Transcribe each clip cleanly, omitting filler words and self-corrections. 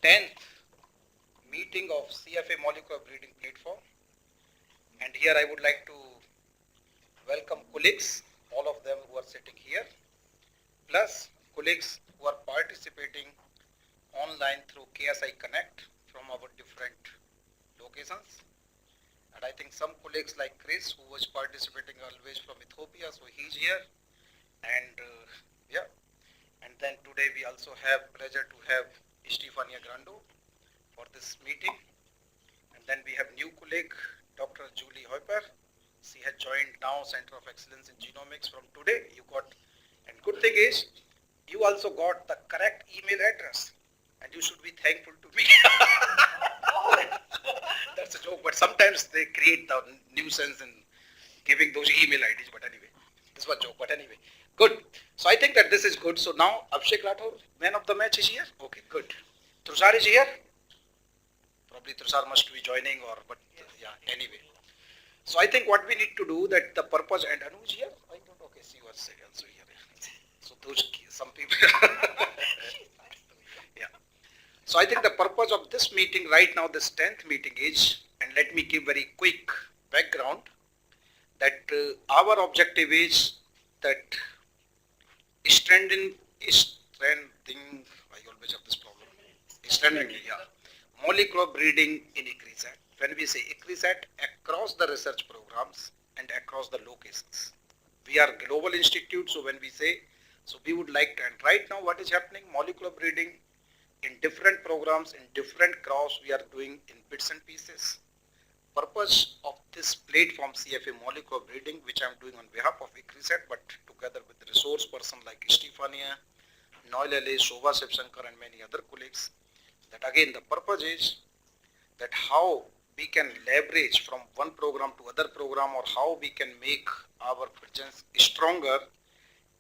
10th meeting of CFA Molecular Breeding Platform, and here I would like to welcome colleagues, all of them who are sitting here, plus colleagues who are participating online through KSI Connect from our different locations. And I think some colleagues like Chris, who was participating always from Ethiopia, so he's here. And yeah, and then today we also have pleasure to have Stefania Grando for this meeting. And then we have new colleague, Dr. Julie Hoiper. She has joined now Center of Excellence in Genomics from today. You got, and good thing is, you also got the correct email address, and you should be thankful to me. That's a joke, but sometimes they create the nuisance in giving those email IDs. But anyway, this was a joke. But anyway, good. So I think that this is good. So now Abhishek Rathore, man of the match, is here. Okay, good. Tushar is here. Probably Tushar must be joining, or but yeah. Anyway, so I think what we need to do, that the purpose, and Anuj here. I don't. Okay, she was also here. So those some people. Yeah. So I think the purpose of this meeting right now, this 10th meeting is, and let me give very quick background, that our objective is that strengthening, I always have this problem, strengthening, yeah, molecular breeding in ICRISAT. When we say ICRISAT, across the research programs and across the locations. We are global institute, so when we say, so we would like to, and right now what is happening, molecular breeding in different programs, in different crops, we are doing in bits and pieces. Purpose of this platform, CFA Molecular Breeding, which I am doing on behalf of ICRISAT, but together with resource person like Stefania, Noel Ellis, Shobha Shivshankar, and many other colleagues, that again the purpose is that how we can leverage from one program to other program, or how we can make our presence stronger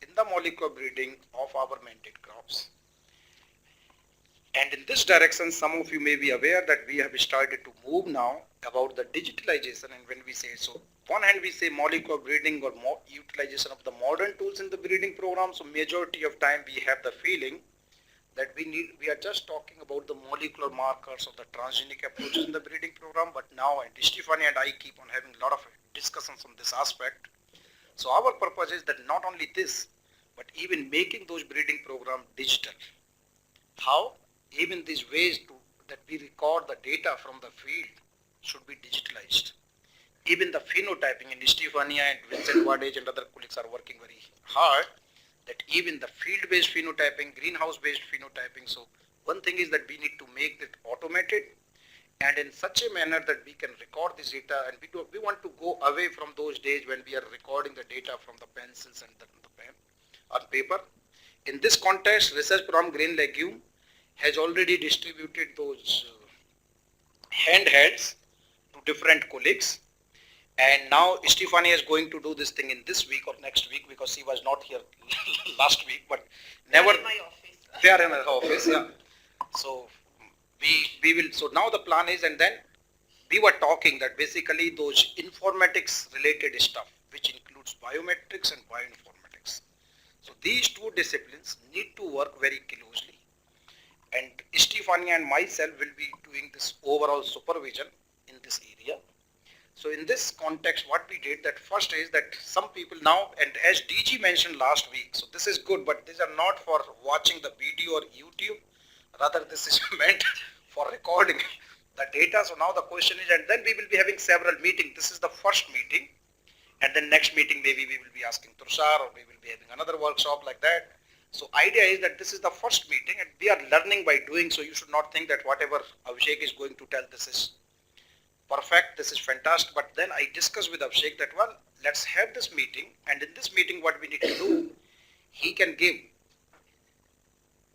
in the molecular breeding of our mandate crops. And in this direction, some of you may be aware that we have started to move now about the digitalization. And when we say, so one hand we say molecular breeding or more utilization of the modern tools in the breeding program. So majority of time we have the feeling that we are just talking about the molecular markers of the transgenic approaches in the breeding program. But now, and Stefania and I keep on having a lot of discussions on this aspect. So our purpose is that not only this, but even making those breeding programs digital. How? Even these ways that we record the data from the field should be digitalized. Even the phenotyping, and Stefania and Vincent Wadage and other colleagues are working very hard, that even the field-based phenotyping, greenhouse-based phenotyping. So one thing is that we need to make it automated and in such a manner that we can record this data, and we want to go away from those days when we are recording the data from the pencils and the pen on paper. In this context, Research Program Grain Legume has already distributed those handhelds to different colleagues, and now Stefania is going to do this thing in this week or next week, because she was not here last week, but never. In my office. They are in her office, yeah. So we will. So now the plan is, and then we were talking that basically those informatics related stuff, which includes biometrics and bioinformatics. So these two disciplines need to work very closely. And Stefania and myself will be doing this overall supervision in this area. So in this context, what we did, that first is that some people now, and as DG mentioned last week, so this is good, but these are not for watching the video or YouTube, rather this is meant for recording the data. So now the question is, and then we will be having several meetings. This is the first meeting, and then next meeting maybe we will be asking Tushar, or we will be having another workshop like that. So idea is that this is the first meeting and we are learning by doing, so you should not think that whatever Abhishek is going to tell, this is perfect, this is fantastic. But then I discussed with Abhishek that, well, let's have this meeting, and in this meeting what we need to do, he can give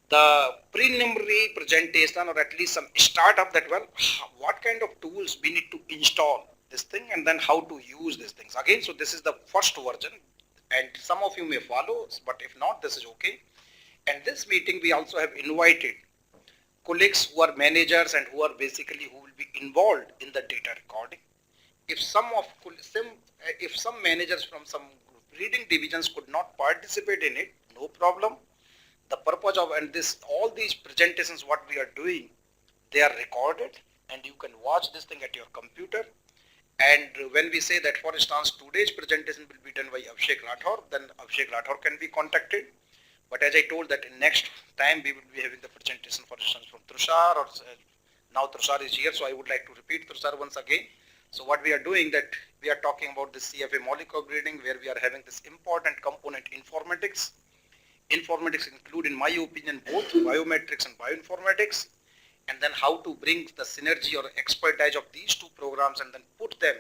the preliminary presentation, or at least some startup that, well, what kind of tools we need to install this thing, and then how to use these things. Again, so this is the first version, and some of you may follow, but if not, this is okay. And this meeting we also have invited colleagues who are managers and who are basically who will be involved in the data recording. If some managers from some breeding divisions could not participate in it, no problem. The purpose of, and this all these presentations what we are doing They are recorded and you can watch this thing at your computer. And when we say that, for instance, today's presentation will be done by Abhishek Rathore, then Abhishek Rathore can be contacted. But as I told that in next time we will be having the presentation, for instance, from Trushar, or now Trushar is here, so I would like to repeat Trushar once again. So what we are doing, that we are talking about the CFA molecular breeding, where we are having this important component, informatics. Informatics include, in my opinion, both biometrics and bioinformatics, and then how to bring the synergy or expertise of these two programs and then put them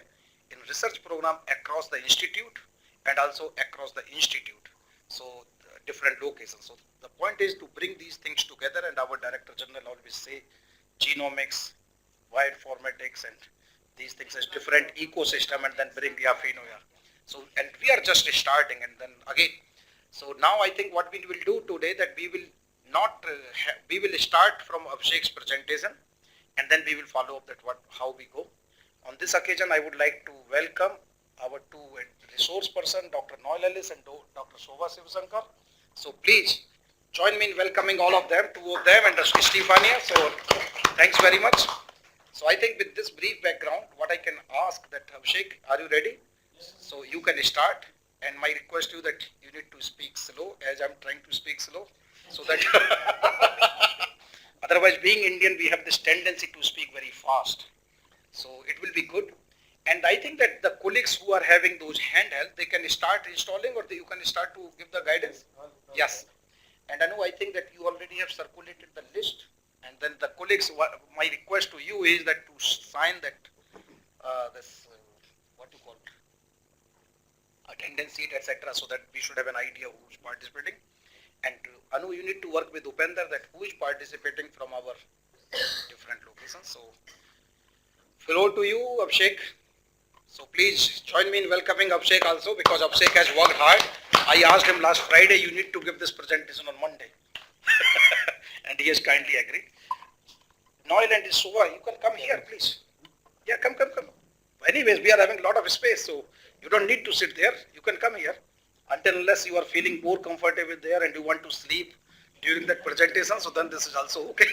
in research program across the institute and also across the institute. So different locations. So the point is to bring these things together, and our Director General always say genomics, bioinformatics, and these things as different ecosystem, and then bring the Afinoya. So, and we are just starting, and then again, so now I think what we will do today, that we will not, we will start from Abhishek's presentation, and then we will follow up that how we go. On this occasion, I would like to welcome our two resource person, Dr. Noel Ellis and Dr. Shobha Sivasankar. So please join me in welcoming all of them, two of them, and Stefania. So thanks very much. So I think with this brief background, what I can ask that, Abhishek, are you ready? Yes. So you can start, and my request to you that you need to speak slow, as I'm trying to speak slow, so that otherwise, being Indian, we have this tendency to speak very fast. So it will be good. And I think that the colleagues who are having those handheld, they can start installing, or you can start to give the guidance. Yes. And I think that you already have circulated the list. And then the colleagues, my request to you is that to sign that what you call attendance sheet, etc., so that we should have an idea who's participating. And Anu, you need to work with Upender that who is participating from our different locations. So, floor to you, Abhishek. So please join me in welcoming Abhishek also, because Abhishek has worked hard. I asked him last Friday, you need to give this presentation on Monday. And he has kindly agreed. Noel and Shobha, you can come here, please. Yeah, come. Anyways, we are having a lot of space, so you don't need to sit there. You can come here. Unless you are feeling more comfortable there and you want to sleep during that presentation, so then this is also okay.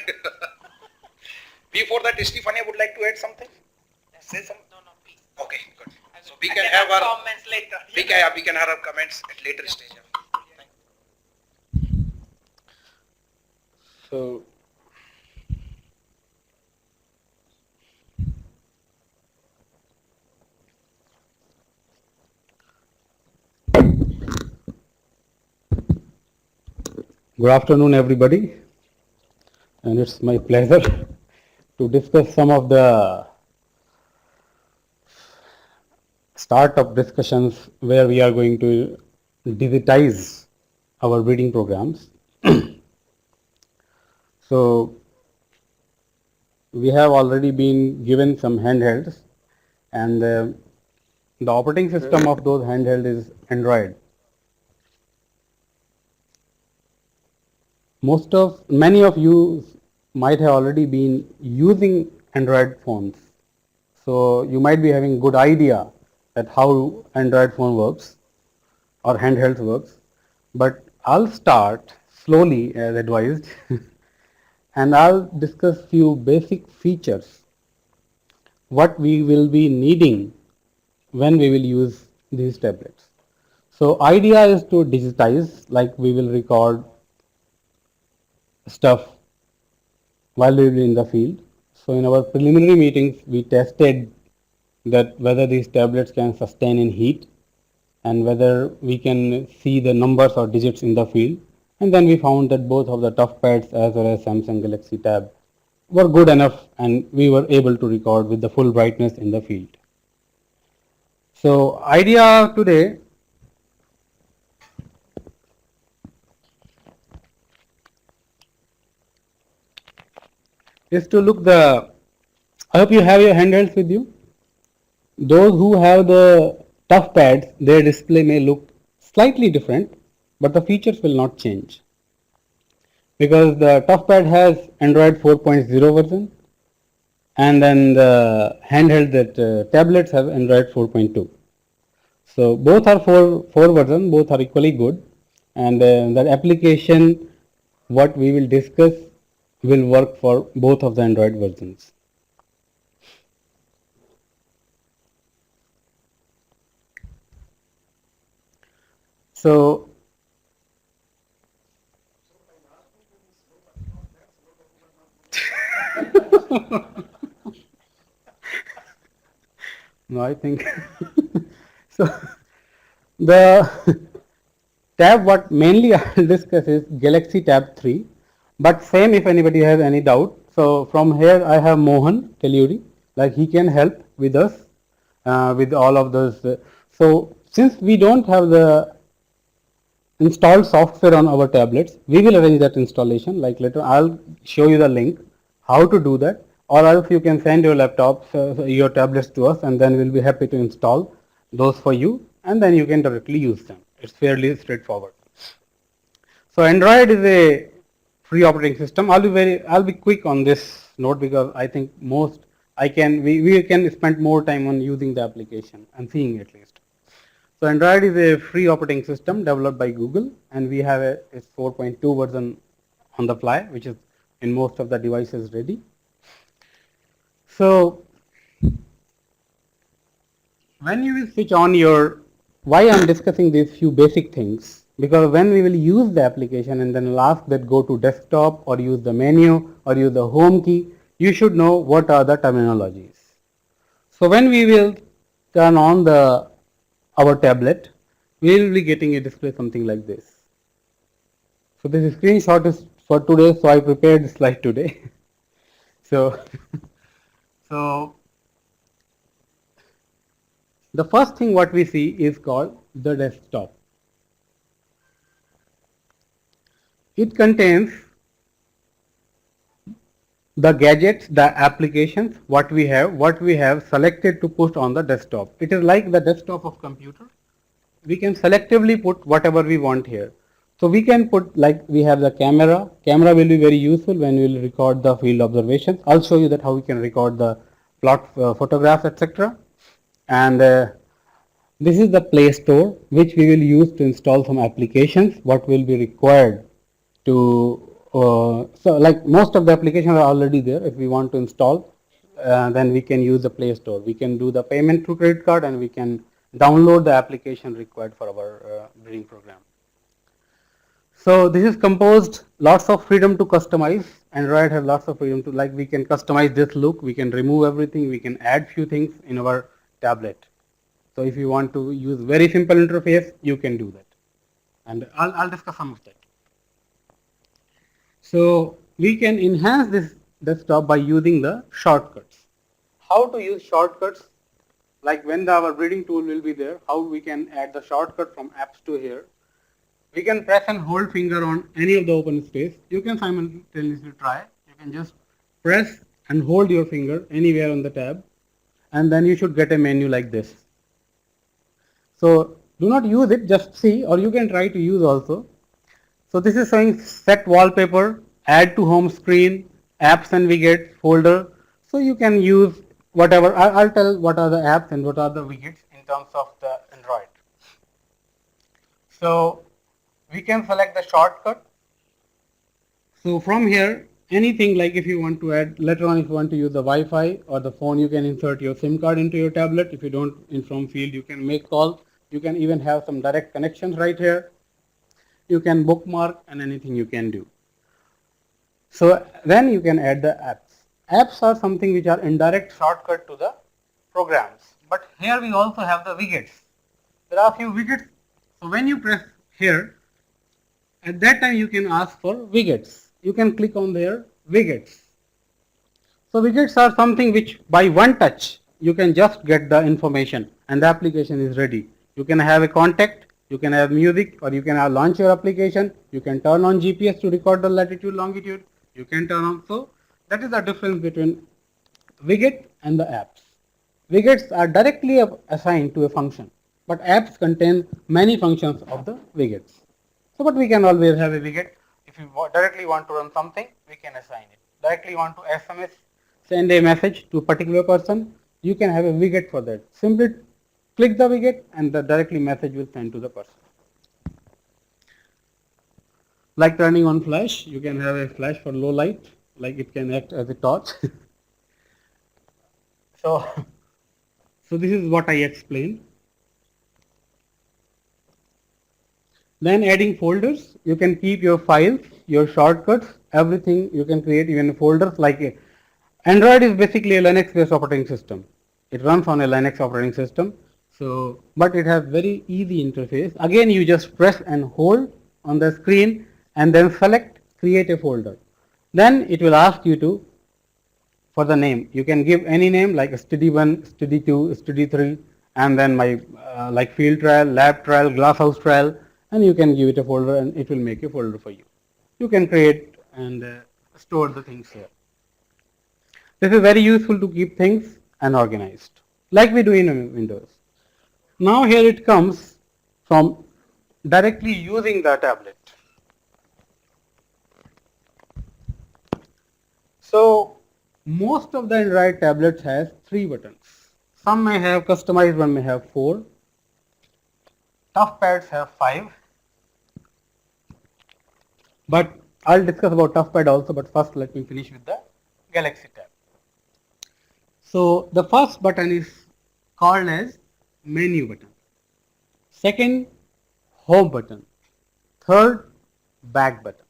Before that, Stefania would like to add something? Say something? No, please. Okay, good. So we can have our comments later. We can have our comments at later stage. So, good afternoon, everybody, and it's my pleasure to discuss some of the startup discussions where we are going to digitize our breeding programs. So, we have already been given some handhelds, and the operating system of those handhelds is Android. Many of you might have already been using Android phones, so you might be having good idea that how Android phone works or handhelds works. But I'll start slowly as advised and I'll discuss few basic features what we will be needing when we will use these tablets. So idea is to digitize, like we will record stuff while we were in the field. So in our preliminary meetings, we tested that whether these tablets can sustain in heat and whether we can see the numbers or digits in the field. And then we found that both of the ToughPads as well as Samsung Galaxy Tab were good enough, and we were able to record with the full brightness in the field. So idea today is to look I hope you have your handhelds with you. Those who have the ToughPads, their display may look slightly different, but the features will not change. Because the ToughPad has Android 4.0 version, and then the handheld tablets have Android 4.2. So both are four versions, both are equally good, and that application what we will discuss will work for both of the Android versions. So no, I think so. The tab what mainly I will discuss is Galaxy Tab 3, but same if anybody has any doubt. So from here I have Mohan Teluri, like he can help with us with all of those. So since we don't have the installed software on our tablets, we will arrange that installation. Like later I'll show you the link how to do that, or else you can send your laptops, your tablets to us, and then we'll be happy to install those for you, and then you can directly use them. It's fairly straightforward. So Android is a free operating system. I'll be quick on this note because I think we can spend more time on using the application and seeing at least. So Android is a free operating system developed by Google, and we have its 4.2 version on the fly, which is in most of the devices ready. So when you will switch on why I am discussing these few basic things, because when we will use the application and then ask that go to desktop or use the menu or use the home key, you should know what are the terminologies. So when we will turn on our tablet, we will be getting a display something like this. So this screenshot is for today, so I prepared the slide today. So, so the first thing what we see is called the desktop. It contains the gadgets, the applications, what we have selected to put on the desktop. It is like the desktop of computer. We can selectively put whatever we want here. So we can put, like we have the camera. Camera will be very useful when we will record the field observations. I'll show you that how we can record the plot photographs, etc. And this is the Play Store, which we will use to install some applications. What will be required to so like most of the applications are already there. If we want to install, then we can use the Play Store. We can do the payment through credit card, and we can download the application required for our breeding program. So this is composed lots of freedom to customize. Android has lots of freedom to, like we can customize this look, we can remove everything, we can add few things in our tablet. So if you want to use very simple interface, you can do that. And I'll discuss some of that. So we can enhance this desktop by using the shortcuts. How to use shortcuts? Like when our breeding tool will be there, how we can add the shortcut from apps to here. We can press and hold finger on any of the open space. You can simultaneously try. You can just press and hold your finger anywhere on the tab, and then you should get a menu like this. So do not use it, just see, or you can try to use also. So this is showing set wallpaper, add to home screen, apps and widgets, folder. So you can use whatever. I'll tell what are the apps and what are the widgets in terms of the Android. So we can select the shortcut. So from here, anything like if you want to add, later on if you want to use the Wi-Fi or the phone, you can insert your SIM card into your tablet. If you don't, in from field, you can make calls. You can even have some direct connections right here. You can bookmark and anything you can do. So then you can add the apps. Apps are something which are indirect shortcut to the programs. But here we also have the widgets. There are a few widgets. So when you press here, at that time you can ask for widgets. You can click on their widgets. So widgets are something which by one touch you can just get the information and the application is ready. You can have a contact, you can have music, or you can have launch your application. You can turn on GPS to record the latitude, longitude. You can turn on. So that is the difference between widget and the apps. Widgets are directly assigned to a function, but apps contain many functions of the widgets. So but we can always have a widget. If you directly want to run something, we can assign it. Directly want to SMS, send a message to a particular person, you can have a widget for that. Simply click the widget and the directly message will send to the person. Like turning on flash, you can have a flash for low light. like it can act as a torch. so, so this is what I explained. Then adding folders, you can keep your files, your shortcuts, everything you can create even folders like Android is basically a Linux based operating system. It runs on a Linux operating system. So, but it has very easy interface. Again, you just press and hold on the screen and then select create a folder. Then it will ask you to for the name. You can give any name like study1, study2, study3 and then my like field trial, lab trial, glasshouse trial, and you can give it a folder and it will make a folder for you. You can create and store the things here. This is very useful to keep things and organized like we do in Windows. Now here it comes from directly using the tablet. So most of the Android tablets has 3 buttons. Some may have customized, one may have 4. Tough pads have 5. But I'll discuss about tough pad also, but first let me finish with the Galaxy tab. So the first button is called as menu button. Second, home button. Third, back button.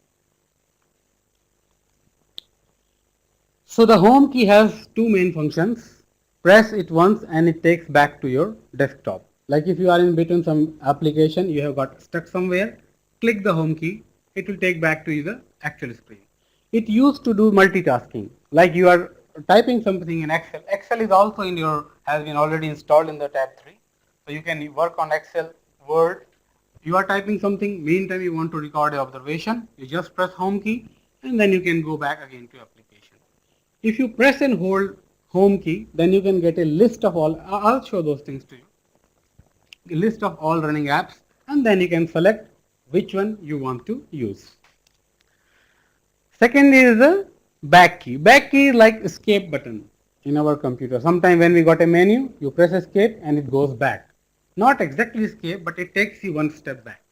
So the home key has 2 main functions. Press it once and it takes back to your desktop. Like if you are in between some application, you have got stuck somewhere, click the home key, it will take back to you the actual screen. It used to do multitasking. Like you are typing something in Excel. Excel is also in your, has been already installed in the tab 3. So you can work on Excel, Word. You are typing something, meantime you want to record your observation, you just press home key and then you can go back again to application. If you press and hold home key, then you can get a list of all, I'll show those things to you. A list of all running apps and then you can select which one you want to use. Second is the back key. Back key is like escape button in our computer. Sometime when we got a menu, you press escape and it goes back. Not exactly escape, but it takes you one step back.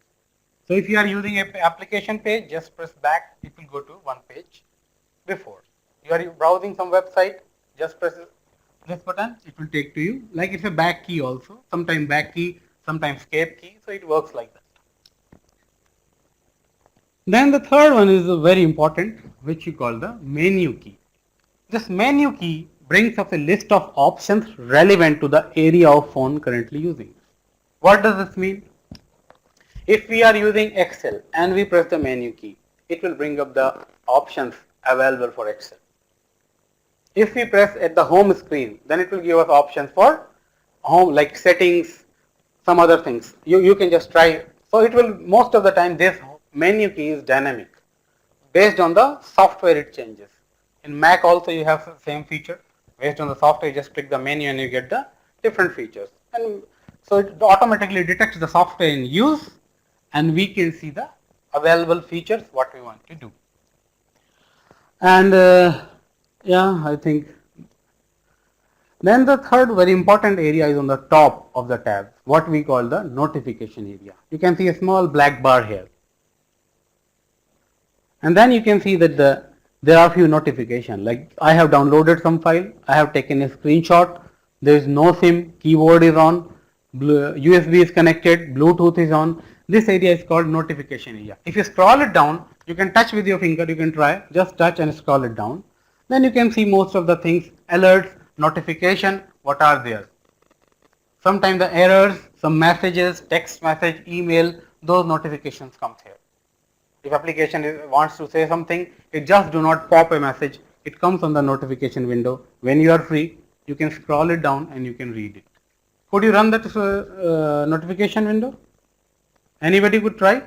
So if you are using an application page, just press back, it will go to one page before. You are browsing some website, just press this button, it will take to you. Like it's a back key also. Sometimes back key, sometimes escape key. So it works like that. Then the third one is very important, which you call the menu key. This menu key brings up a list of options relevant to the area of phone currently using. What does this mean? If we are using Excel and we press the menu key, it will bring up the options available for Excel. If we press at the home screen, then it will give us options for home like settings, some other things. You can just try. So it will, most of the time this menu key is dynamic. Based on the software it changes. In Mac also you have the same feature. Based on the software you just click the menu and you get the different features. And so it automatically detects the software in use and we can see the available features what we want to do. And yeah, I think then the third very important area is on the top of the tab, what we call the notification area. You can see a small black bar here. And then you can see that there are few notifications, like I have downloaded some file, I have taken a screenshot, there is no SIM, keyboard is on, USB is connected, Bluetooth is on. This area is called notification area. If you scroll it down, you can touch with your finger, you can try, just touch and scroll it down. Then you can see most of the things, alerts, notification, what are there. Sometimes the errors, some messages, text message, email, those notifications comes here. If application wants to say something, it just do not pop a message. It comes on the notification window. When you are free, you can scroll it down and you can read it. Could you run that notification window? Anybody could try?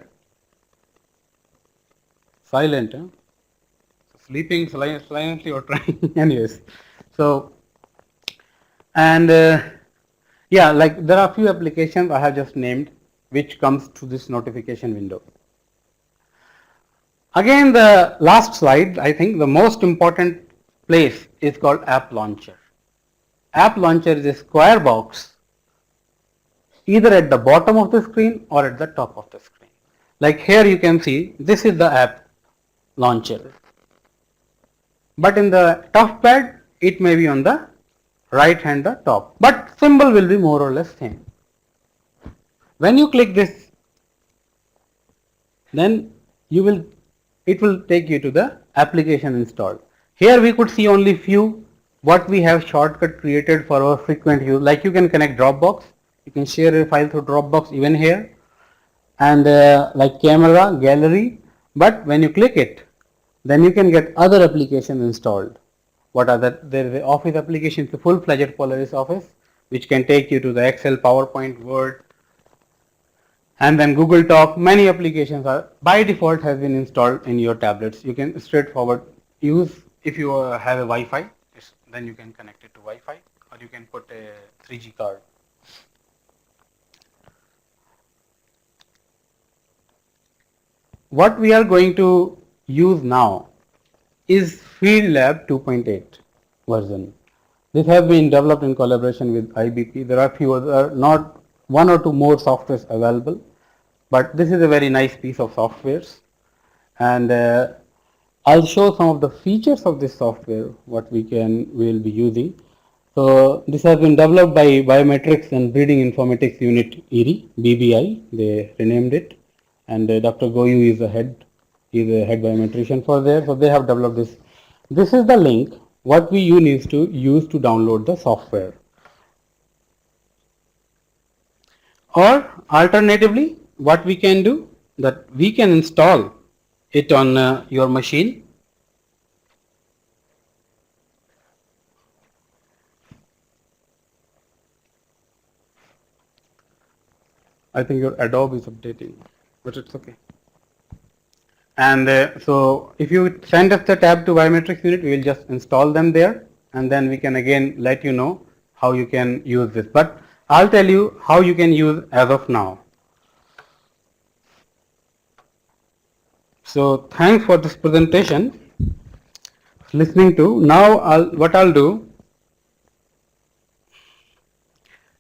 Silent, huh? Sleeping silently or trying. Anyways, so and yeah, like there are few applications I have just named which comes to this notification window. Again, the last slide, I think the most important place is called App Launcher. App Launcher is a square box either at the bottom of the screen or at the top of the screen. Like here you can see this is the App Launcher. but in the tough pad it may be on the right hand the top, but symbol will be more or less same. When you click this, then you will, it will take you to the application installed. Here we could see only few what we have shortcut created for our frequent use, like you can connect Dropbox, you can share a file through Dropbox even here, and like camera, gallery, but when you click it, then you can get other applications installed. What are that? There is the Office application, the full-fledged Polaris Office, which can take you to the Excel, PowerPoint, Word, and then Google Talk. Many applications are by default has been installed in your tablets. You can straightforward use. If you have a Wi-Fi, then you can connect it to Wi-Fi, or you can put a 3G card. What we are going to use now is FieldLab 2.8 version. This has been developed in collaboration with IBP. There are few other, not one or two more softwares available, but this is a very nice piece of softwares, and I'll show some of the features of this software what we will be using. So this has been developed by Biometrics and Breeding Informatics Unit ERI, BBI, they renamed it, and Dr. Goyu is the head, he is a head biometrician for there. So they have developed this. This is the link what we need to use to download the software. Or alternatively, what we can do, that we can install it on your machine. I think your Adobe is updating, but it's okay. And so if you send us the tab to Biometrics Unit, we will just install them there, and then we can again let you know how you can use this. But I'll tell you how you can use as of now. So thanks for this presentation, listening to. Now what I'll do,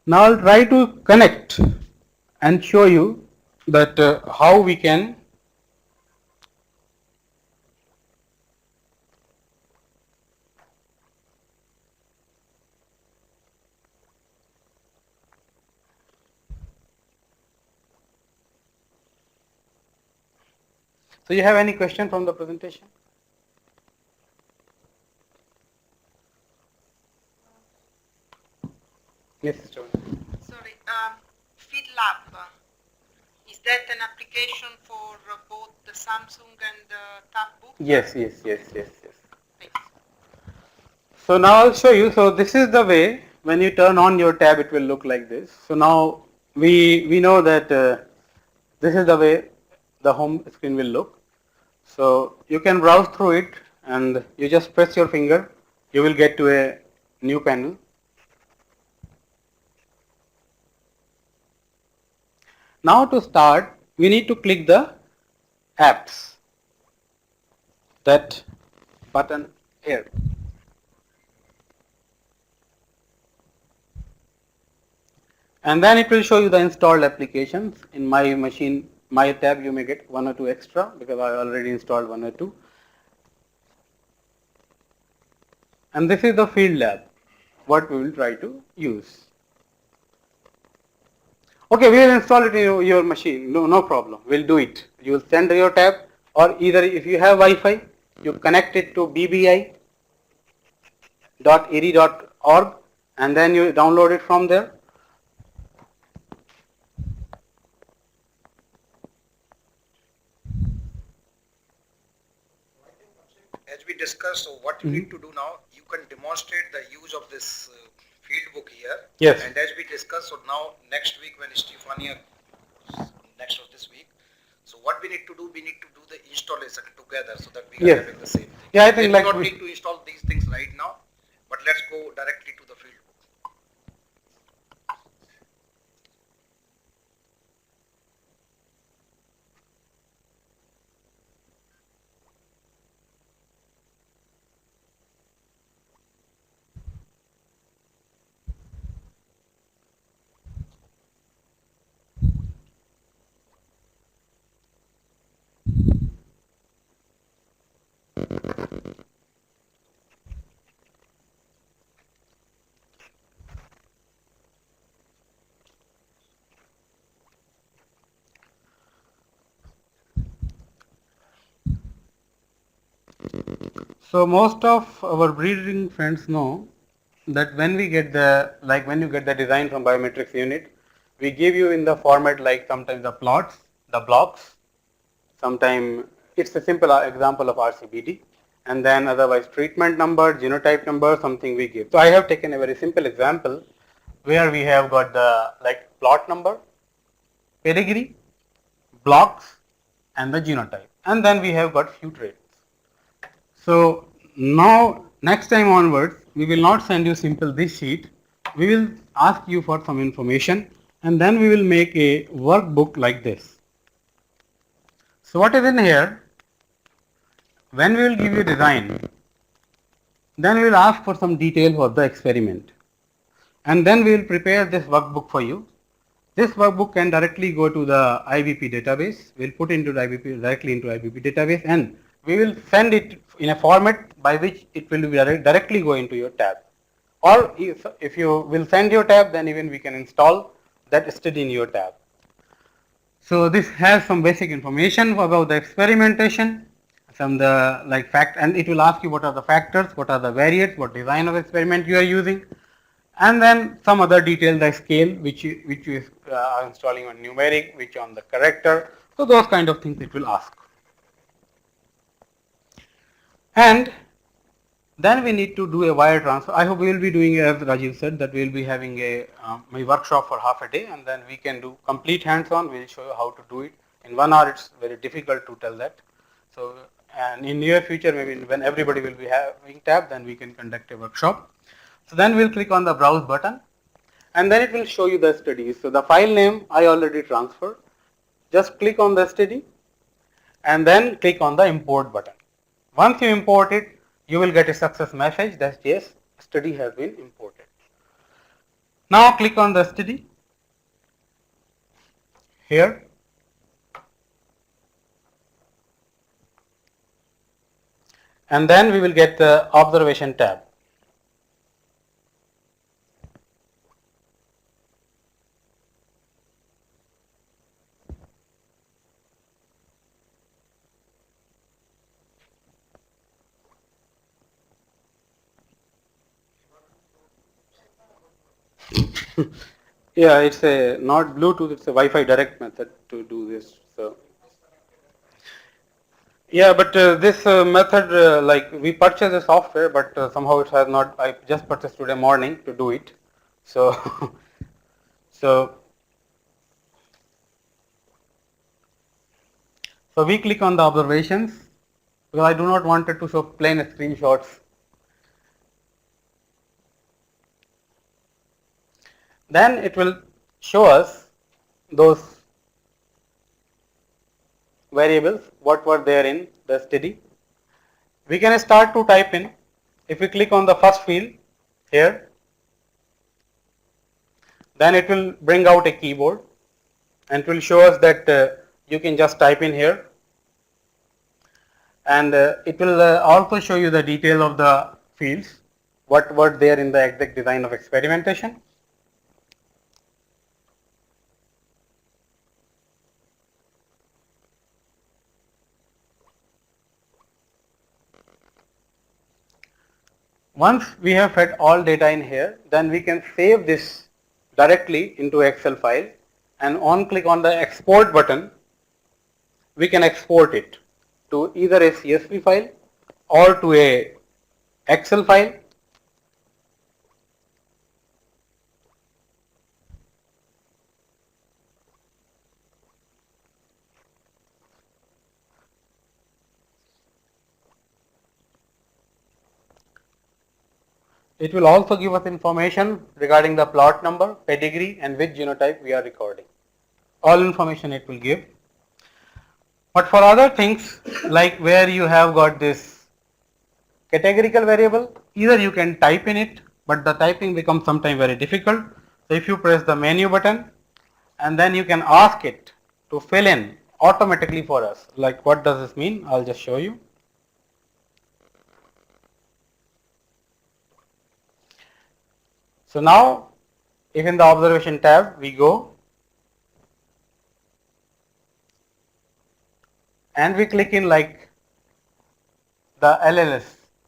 now I'll try to connect and show you that how we can So you have any question from the presentation? Yes, Sister. Sorry, FeedLab, is that an application for both the Samsung and the TabBook? Yes. Thanks. So now I'll show you. So this is the way, when you turn on your tab, it will look like this. So now we know that this is the way the home screen will look. So you can browse through it, and you just press your finger, you will get to a new panel. Now to start, we need to click the apps, that button here. And then it will show you the installed applications. In my machine, my tab, you may get one or two extra because I already installed one or two. And this is the FieldLab, what we will try to use. Okay, we will install it in your machine, no problem, we'll do it. You will send your tab, or either if you have Wi-Fi, you connect it to bbi.eri.org, and then you download it from there. As we discussed, so what you need to do now, you can demonstrate the use of this field book here. Yes. And as we discussed, so now next week when Stefania, next of this week, so what we need to do, we need to do the installation together so that we are having the same thing. Yeah, I think we like don't need to install these things right now, but let's go directly to the field book. So most of our breeding friends know that when we get the, like when you get the design from biometrics unit, we give you in the format like sometimes the plots, the blocks, sometimes it's a simple example of RCBD, and then otherwise treatment number, genotype number, something we give. So I have taken a very simple example where we have got the like plot number, pedigree, blocks, and the genotype, and then we have got few traits. So now next time onwards, we will not send you simple this sheet. We will ask you for some information, and then we will make a workbook like this. So what is in here? When we will give you design, then we will ask for some detail for the experiment, and then we will prepare this workbook for you. This workbook can directly go to the IBP database. We will put into the IBP directly into IBP database, and we will send it in a format by which it will be directly go into your tab. Or if you will send your tab, then even we can install that study in your tab. So this has some basic information about the experimentation, some the like fact, and it will ask you what are the factors, what are the variates, what design of experiment you are using, and then some other detail, the scale which you are installing on numeric, which on the character. So those kind of things it will ask. And then we need to do a wire transfer. I hope we will be doing, as Rajiv said, that we will be having a my workshop for half a day, and then we can do complete hands-on. We will show you how to do it. In 1 hour, it's very difficult to tell that. So, and in near future, maybe when everybody will be having tab, then we can conduct a workshop. So then we'll click on the browse button, and then it will show you the studies. So the file name I already transferred. Just click on the study, and then click on the import button. Once you import it, you will get a success message that yes, study has been imported. Now click on the study here. And then we will get the observation tab. Yeah, it's a not Bluetooth, it's a Wi-Fi direct method to do this. So yeah, but this method, like we purchased the software, but somehow it has not. I just purchased today morning to do it. So so we click on the observations because I do not want it to show plain screenshots. Then it will show us those variables, what were there in the study. We can start to type in. If we click on the first field here, then it will bring out a keyboard and it will show us that you can just type in here, and it will also show you the detail of the fields, what were there in the exact design of experimentation. Once we have fed all data in here, then we can save this directly into Excel file, and on click on the export button, we can export it to either a CSV file or to a Excel file. It will also give us information regarding the plot number, pedigree, and which genotype we are recording. All information it will give. But for other things, like where you have got this categorical variable, either you can type in it, but the typing becomes sometimes very difficult. So if you press the menu button, and then you can ask it to fill in automatically for us. Like what does this mean? I'll just show you. So now, if in the observation tab we go and we click in like the LLS,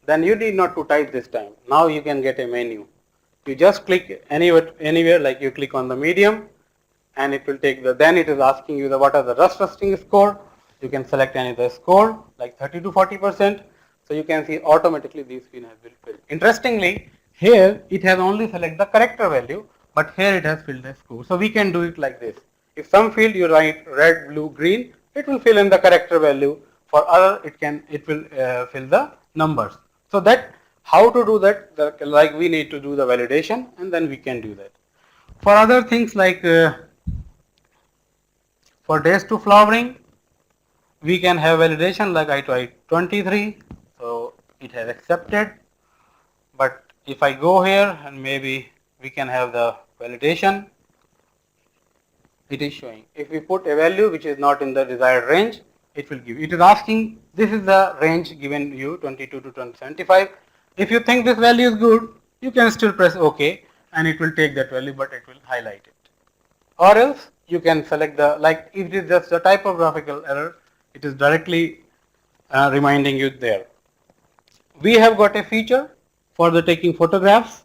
then you need not to type this time. Now you can get a menu. You just click anywhere, like you click on the medium, and it will take the, then it is asking you the what are the rust rusting score. You can select any of the score like 30 to 40%. So you can see automatically these fields have been filled. Interestingly, here it has only select the character value, but here it has filled the score. So we can do it like this. If some field you write red, blue, green, it will fill in the character value. For other, it will fill the numbers. So that how to do that? Like we need to do the validation, and then we can do that. For other things like for days to flowering, we can have validation like I tried 23, so it has accepted. But if I go here and maybe we can have the validation, it is showing. If we put a value which is not in the desired range, it will give. It is asking, this is the range given you 22 to 275. If you think this value is good, you can still press OK and it will take that value, but it will highlight it. Or else you can select the, like if it is just a typographical error, it is directly reminding you there. We have got a feature for the taking photographs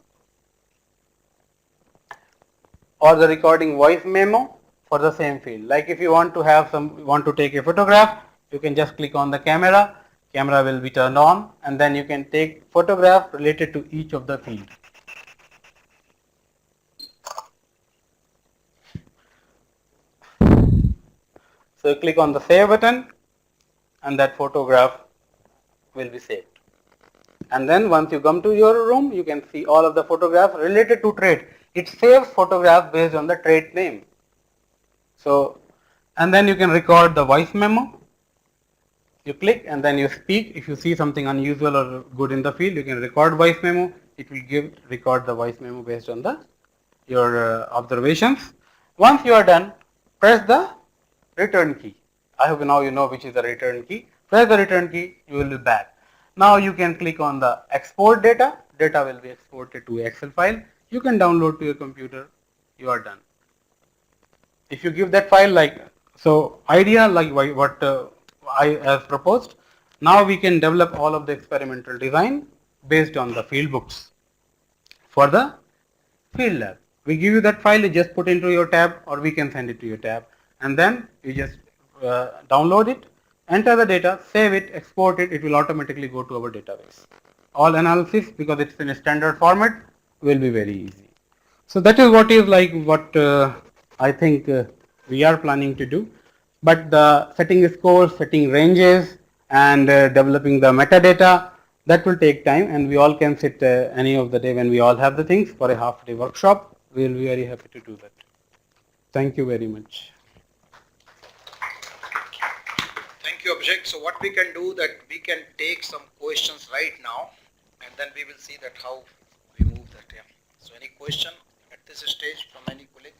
or the recording voice memo for the same field. Like if you want to have want to take a photograph, you can just click on the camera, camera will be turned on, and then you can take photograph related to each of the fields. So you click on the save button and that photograph will be saved. And then once you come to your room, you can see all of the photographs related to trait. It saves photographs based on the trait name. So, and then you can record the voice memo. You click and then you speak. If you see something unusual or good in the field, you can record voice memo. It will record the voice memo based on your observations. Once you are done, press the return key. I hope now you know which is the return key. Press the return key, you will be back. Now you can click on the export data. Data will be exported to Excel file. You can download to your computer. You are done. If you give that file like, so idea like what I have proposed, now we can develop all of the experimental design based on the field books for the field lab. We give you that file, you just put into your tab or we can send it to your tab, and then you just download it, enter the data, save it, export it, it will automatically go to our database. All analysis, because it's in a standard format, will be very easy. So that is what is like what I think we are planning to do. But the setting scores, setting ranges, and developing the metadata, that will take time, and we all can sit any of the day when we all have the things for a half-day workshop. We will be very happy to do that. Thank you very much. Thank you, Abhishek. So what we can do that we can take some questions right now, and then we will see that how we move that. Yeah. So any question at this stage from any colleague?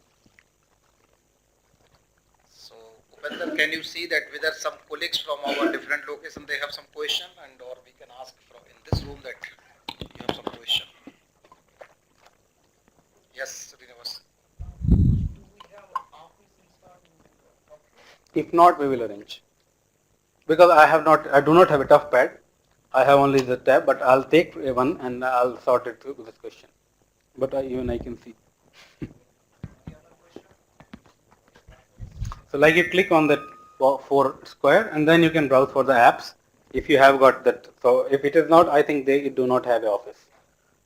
So Upendra, can you see that whether some colleagues from our different location they have some question, and or we can ask from in this room that you have some question? Yes, Srinivas. If not, we will arrange. Because I do not have a tough pad. I have only the tab, but I'll take one and I'll sort it through this question. But even I can see. So like you click on that 4 square and then you can browse for the apps if you have got that. So if it is not, I think they do not have a office.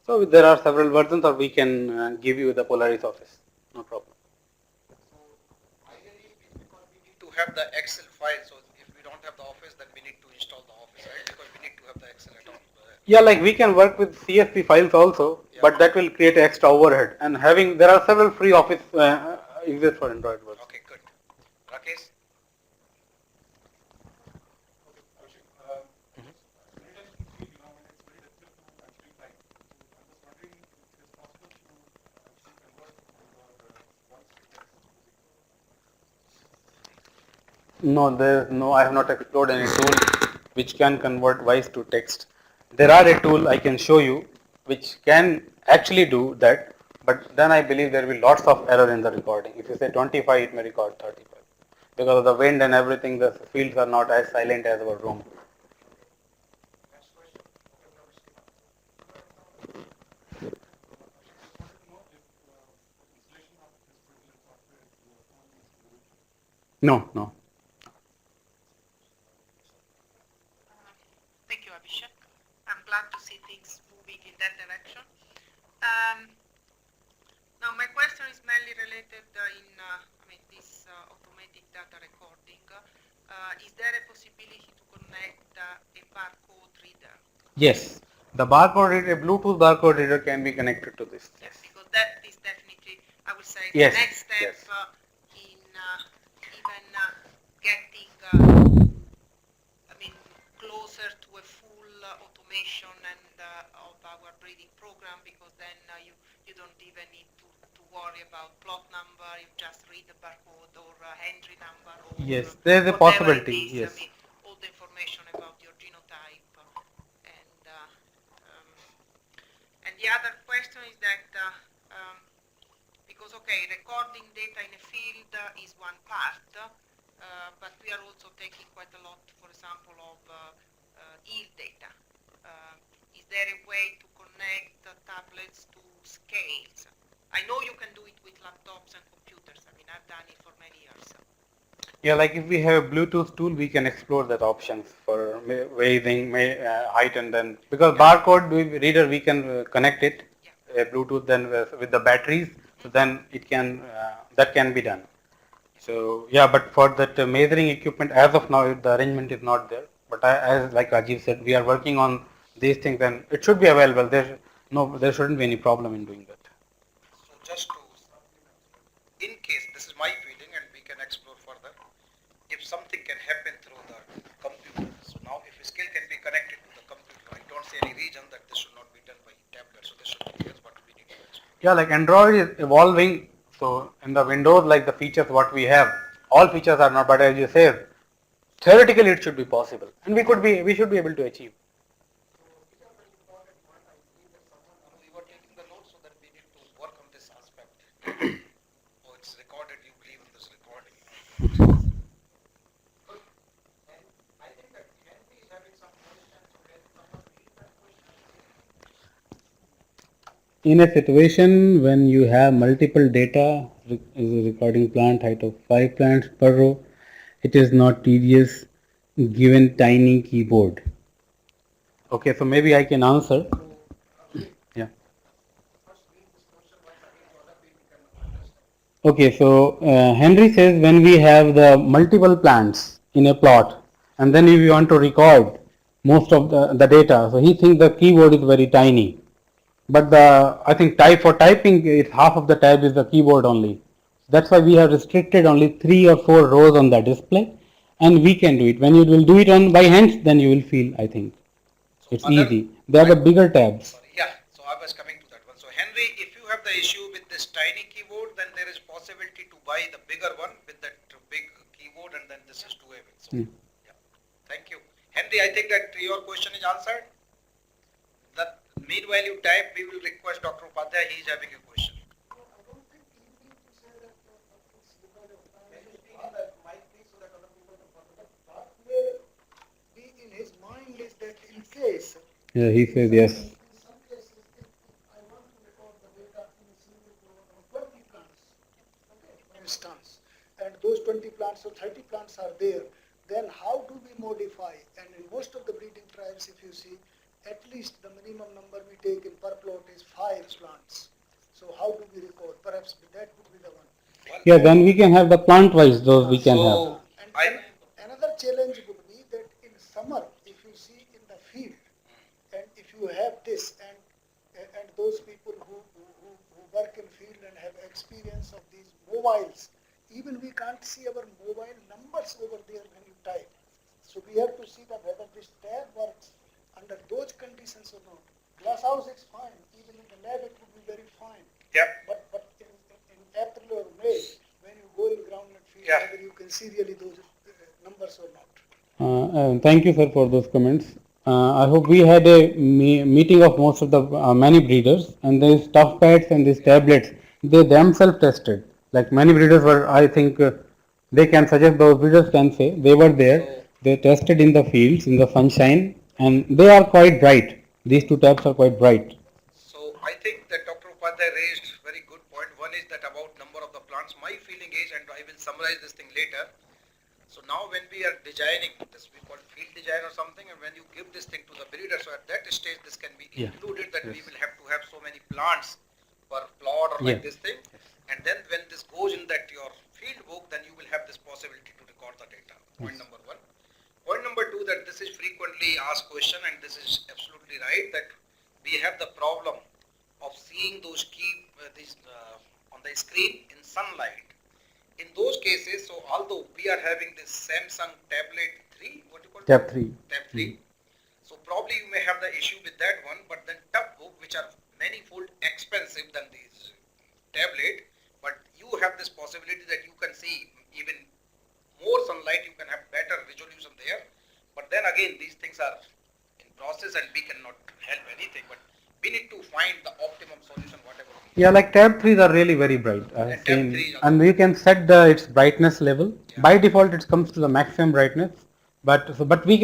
So there are several versions, or we can give you the Polaris office. No problem. So ideally, because we need to have the Excel file, so if we don't have the office, then we need to install the office, right? Because we need to have the Excel at all. Yeah, like we can work with CSV files also, yeah, but that will create extra overhead. And there are several free office exist for Android version. Okay, good. Rakesh? No, I have not explored any tool which can convert voice to text. There are a tool I can show you which can actually do that, but then I believe there will be lots of error in the recording. If you say 25, it may record 35. Because of the wind and everything, the fields are not as silent as our room. No, no. Thank you, Abhishek. I'm glad to see things moving in that direction. Now, my question is mainly related this automatic data recording. Is there a possibility to connect a barcode reader? Yes, the barcode reader, Bluetooth barcode reader can be connected to this. Yes, because that is definitely, I would say, Yes, the next step yes. In even getting, closer to a full automation and of our breeding program, because then you don't even need to worry about plot number. You just read the barcode or entry number or Yes, there is a whatever it possibility. is. Yes. All the information about your genotype and the other question is that because recording data in a field is one part, but we are also taking quite a lot, for example, of yield data. Is there a way to connect tablets to scales? I know you can do it with laptops and computers. I've done it for many years. Yeah, like if we have a Bluetooth tool, we can explore that options for weighing, height, and then because barcode reader we can connect it, Bluetooth then with the batteries, so then it can that can be done. So yeah, but for that measuring equipment, as of now, the arrangement is not there. But as like Rajiv said, we are working on these things, and it should be available. There shouldn't be any problem in doing that. So just to, in case, this is my feeling and we can explore further, if something can happen through the computer, so now if a skill can be connected to the computer, I don't see any reason that this should not be done by tablet, so this should be here's what we need to explore. Yeah, like Android is evolving. So in the Windows, like the features what we have, all features are not. But as you say, theoretically it should be possible, and we should be able to achieve. We were taking the notes so that we need to work on this aspect. Oh, it's recorded, you believe in this recording. I think that Henry is having some questions, so can someone read that question? In a situation when you have multiple data, is a recording plant height of 5 plants per row, it is not tedious given tiny keyboard. Okay, so maybe I can answer. Yeah. Okay, so Henry says when we have the multiple plants in a plot and then if we want to record most of the data, so he thinks the keyboard is very tiny. But I think for typing, it's half of the tab is the keyboard only. That's why we have restricted only 3 or 4 rows on the display, and we can do it. When you will do it on by hands, then you will feel, I think, So it's easy. They are the bigger tabs. Sorry, yeah, so I was coming to that one. So Henry, if you have the issue with this tiny keyboard, then there is possibility to buy the bigger one with that big keyboard, and then this is doable. So, yeah, thank you. Henry, I think that your question is answered. That meanwhile you type, we will request Dr. Upadhyay, he is having a question. Be in his mind is that in case, Yeah, he says yes. in some cases, if I want to record the data in a single plot of 20 plants, okay, for instance, and those 20 plants or 30 plants are there, then how do we modify? And in most of the breeding tribes, if you see, at least the minimum number we take in per plot is 5 plants. So how do we record? Perhaps that would be the one. Yeah, then we can have the plant wise, those we can have. And another challenge would be that in summer, if you see in the field, and if you have this, and those people who work in field and have experience of these mobiles, even we can't see our mobile numbers over there when you type. So we have to see that whether this tab works under those conditions or not. Glass house is fine, even in the lab it would be very fine. Yeah. But in April or May, when you go in groundnut field, Yeah. whether you can see really those numbers or not. Thank you, sir, for those comments. I hope we had a meeting of most of the many breeders, and these tough pads and these tablets, they themselves tested. Like many breeders were, I think, they can suggest, those breeders can say they were there. They tested in the fields, in the sunshine, and they are quite bright. These two tabs are quite bright. So I think that Dr. Upadhyay raised very good point. One is that about number of the plants. My feeling is, and I will summarize this thing later, So now when we are designing this, we call it field design or something, and when you give this thing to the breeder, so at that stage this can be Yeah. included that we Yes. will have to have so many plants per plot or like Yeah. this thing, and then when this goes in that your field book, then you will have this possibility to record the data. Point Yes. number one. Point number two, that this is frequently asked question, and this is absolutely right, that we have the problem of seeing those these on the screen in sunlight. In those cases, so although we are having this Samsung tablet 3, what do you call it? Tab 3. Tab 3. So probably you may have the issue with that one, but then Tubbook, which are manifold expensive than these tablet, but you have this possibility that you can see even more sunlight, you can have better resolution there. But then again, these things are in process and we cannot help anything, but we need to find the optimum solution, whatever. Yeah, like tab 3s are really very bright. And tab 3 is also And you can set its brightness level. Yeah. By default, it comes to the maximum brightness. But we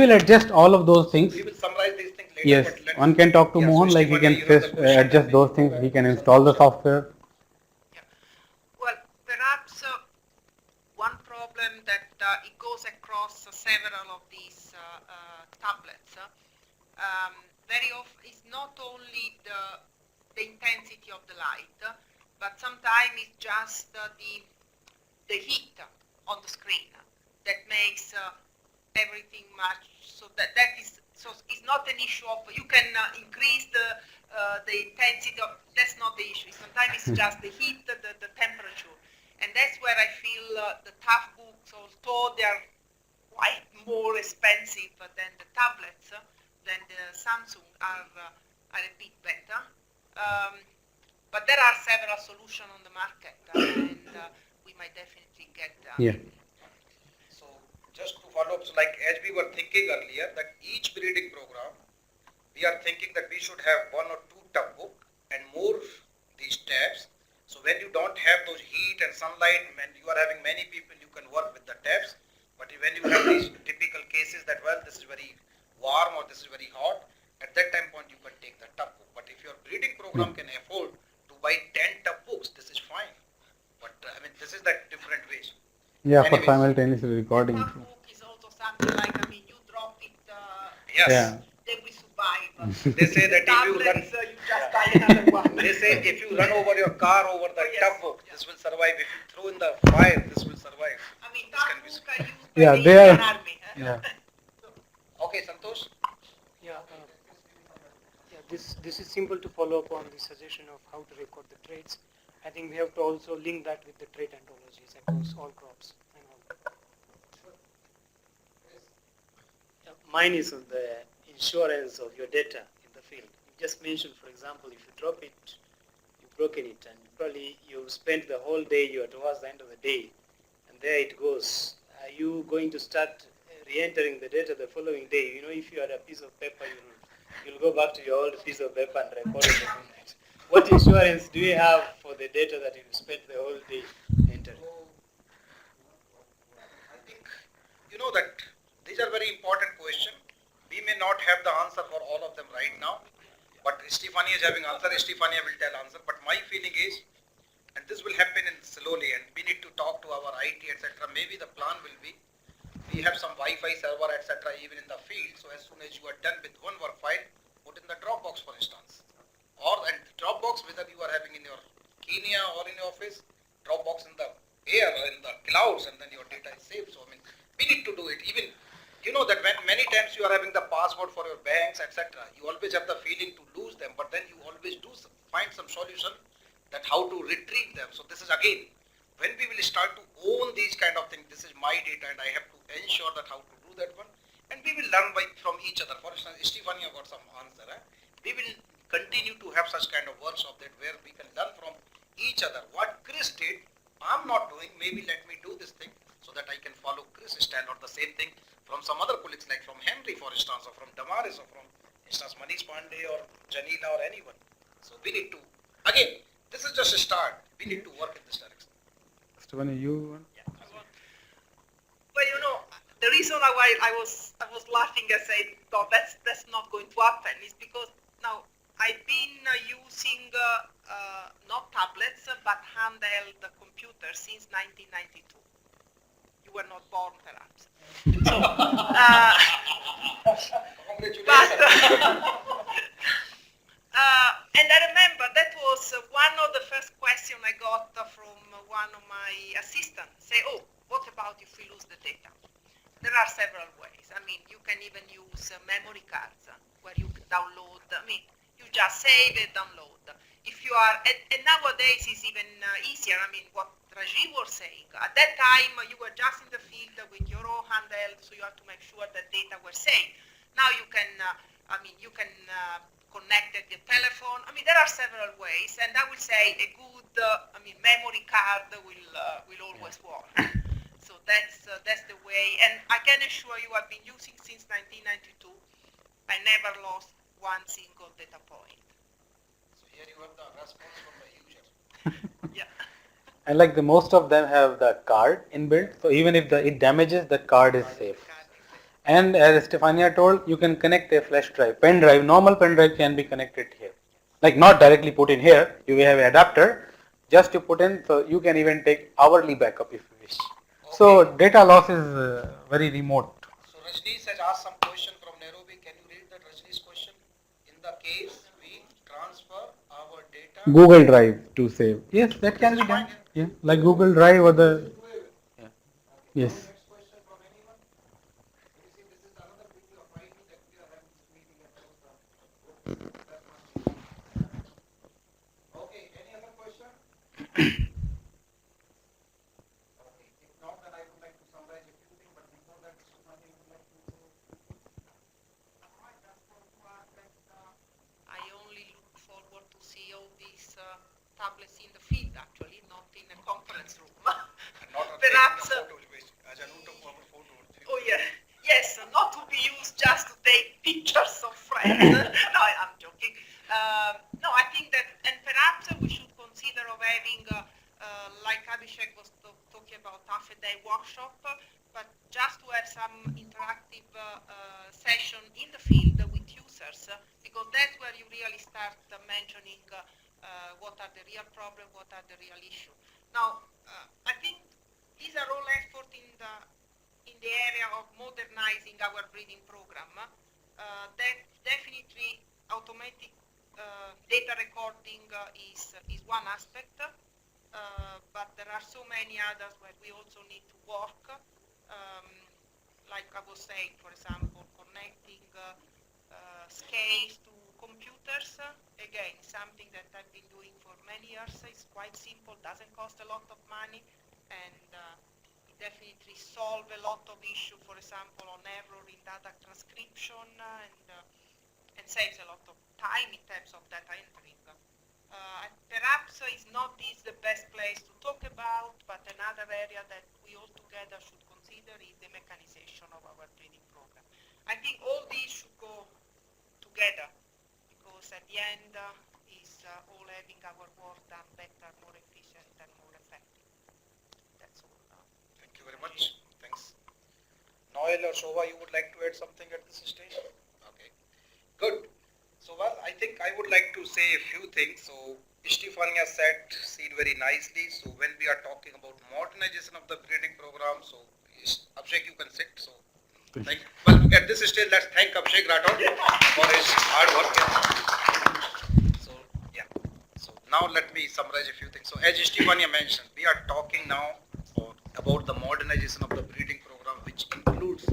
will adjust all of those things. We will summarize these things later. Yes, but let's- one can talk to Yeah, so Mohan, like he Stefan, can you have the just question adjust and those things. He can install the software. Well, perhaps one problem that it goes across several of these tablets. Very often, it's not only the intensity of the light, but sometimes it's just the heat on the screen that makes everything much. So that is so it's not an issue of you can increase the intensity of, that's not the issue. Sometimes it's just the heat, the temperature. And that's where I feel the tough books, although they are quite more expensive than the tablets, than the Samsung, are a bit better. But there are several solutions on the market, and we might definitely get Yeah. So just to follow up, so like as we were thinking earlier, that each breeding program, we are thinking that we should have 1 or 2 tub book and more these tabs. So when you don't have those heat and sunlight, when you are having many people, you can work with the tabs. But when you have these typical cases that, well, this is very warm or this is very hot, at that time point you can take the tub book. But if your breeding program can afford to buy 10 tub books, this is fine. But I mean, this is that different ways. Yeah, for Anyways. simultaneously recording. Tough book is also something like, I mean, you drop it, Yes. Yeah. then we survive. They say that if you run, Tablets, you just buy another one. they say if you run over your car over the Yes. tub book, this will survive. If you throw in the fire, this will survive. I mean, This can be. tough book are used by Yeah, the they are- Indian army. Yeah. Okay, Santosh. Yeah, this is simple to follow up on the suggestion of how to record the traits. I think we have to also link that with the trait ontologies across all crops and all. Mine is on the insurance of your data in the field. You just mentioned, for example, if you drop it, you've broken it, and probably you spent the whole day, you are towards the end of the day, and there it goes. Are you going to start re-entering the data the following day? You know, if you had a piece of paper, you'll go back to your old piece of paper and record it. What insurance do you have for the data that you spent the whole day entering? I think you know that these are very important questions. We may not have the answer for all of them right now, but Stefania is having answer. Stefania will tell answer. But my feeling is, and this will happen in slowly, and we need to talk to our IT, etc. Maybe the plan will be, we have some Wi-Fi server, etc. even in the field. So as soon as you are done with one work file, put in the Dropbox, for instance. Or and Dropbox, whether you are having in your Kenya or in your office, Dropbox in the air or in the clouds, and then your data is saved. So I mean, we need to do it. Even you know that when many times you are having the password for your banks, etc. You always have the feeling to lose them, but then you always find some solution that how to retrieve them. So this is again, when we will start to own these kind of things, this is my data and I have to ensure that how to do that one. And we will learn from each other. For instance, Stefania got some answer. We will continue to have such kind of workshop that where we can learn from each other. What Chris did, I'm not doing, maybe let me do this thing so that I can follow Chris' style, or the same thing from some other colleagues like from Henry, for instance, or from Damaris, or from instance Manish Pandey or Janila or anyone. So we need to, again, this is just a start. We need to work in this direction. Stefania, you want? Well, you know, the reason why I was laughing and saying, no, that's not going to happen is because now I've been using not tablets but handheld computers since 1992. You were not born, perhaps. And I remember that was one of the first questions I got from one of my assistants. Say, oh, what about if we lose the data? There are several ways. I mean, you can even use memory cards where you can download. I mean, you just save it, download. If you are, and nowadays it's even easier. I mean, what Rajiv was saying, at that time you were just in the field with your own handheld, so you have to make sure that data were safe. Now you can, you can connect it to your telephone. I mean, there are several ways, and I would say a good, memory card will always work. So that's the way, and I can assure you I've been using since 1992. I never lost one single data point. So here you have the response from the user. Yeah. And like the most of them have the card inbuilt, so even if it damages, the card is safe. And as Stefania told, you can connect a flash drive, pen drive. Normal pen drive can be connected here, like not directly put in here. You have an adapter, just to put in, so you can even take hourly backup if you wish. So data loss is very remote. So Rajneesh has asked some question from Nairobi. Can you read that Rajneesh question? In the case we transfer our data. Google Drive to save. Yes, that can be done. Yeah, like Google Drive or the. Yeah. Yes. Next question from anyone? You see, this is another beauty of IT that we are having this meeting across the group. That must be. Okay, any other question? Okay, if not, then I would like to summarize a few things, but before that, Stefania would like to. I only look forward to see all these tablets in the field, actually, not in a conference room. Not Perhaps. as a note of our photo. Oh yeah, yes, not to be used just to take pictures of friends. No, I'm joking. No, I think that, and perhaps we should consider of having, like Abhishek was talking about, half a day workshop, but just to have some interactive session in the field with users, because that's where you really start mentioning what are the real problems, what are the real issues. Now, I think these are all efforts in the area of modernizing our breeding program. That definitely automatic data recording is one aspect, but there are so many others where we also need to work. Like I was saying, for example, connecting scales to computers. Again, something that I've been doing for many years. It's quite simple, doesn't cost a lot of money, and it definitely solves a lot of issues, for example, on error in data transcription, and saves a lot of time in terms of data entering. Perhaps it's not this the best place to talk about, but another area that we all together should consider is the mechanization of our breeding program. I think all these should go together, because at the end is all having our work done better, more efficient, and more effective. That's all. Thank you very much. Thanks. Noel or Shobha, you would like to add something at this stage? Okay. Good. So, well, I think I would like to say a few things. So, Stefania said it very nicely. So, when we are talking about modernization of the breeding program, so Abhishek, you can sit. So, well, at this stage, let's thank Abhishek Rathod for his hard work. So, yeah. So, now let me summarize a few things. So, as Stefania mentioned, we are talking now about the modernization of the breeding program, which includes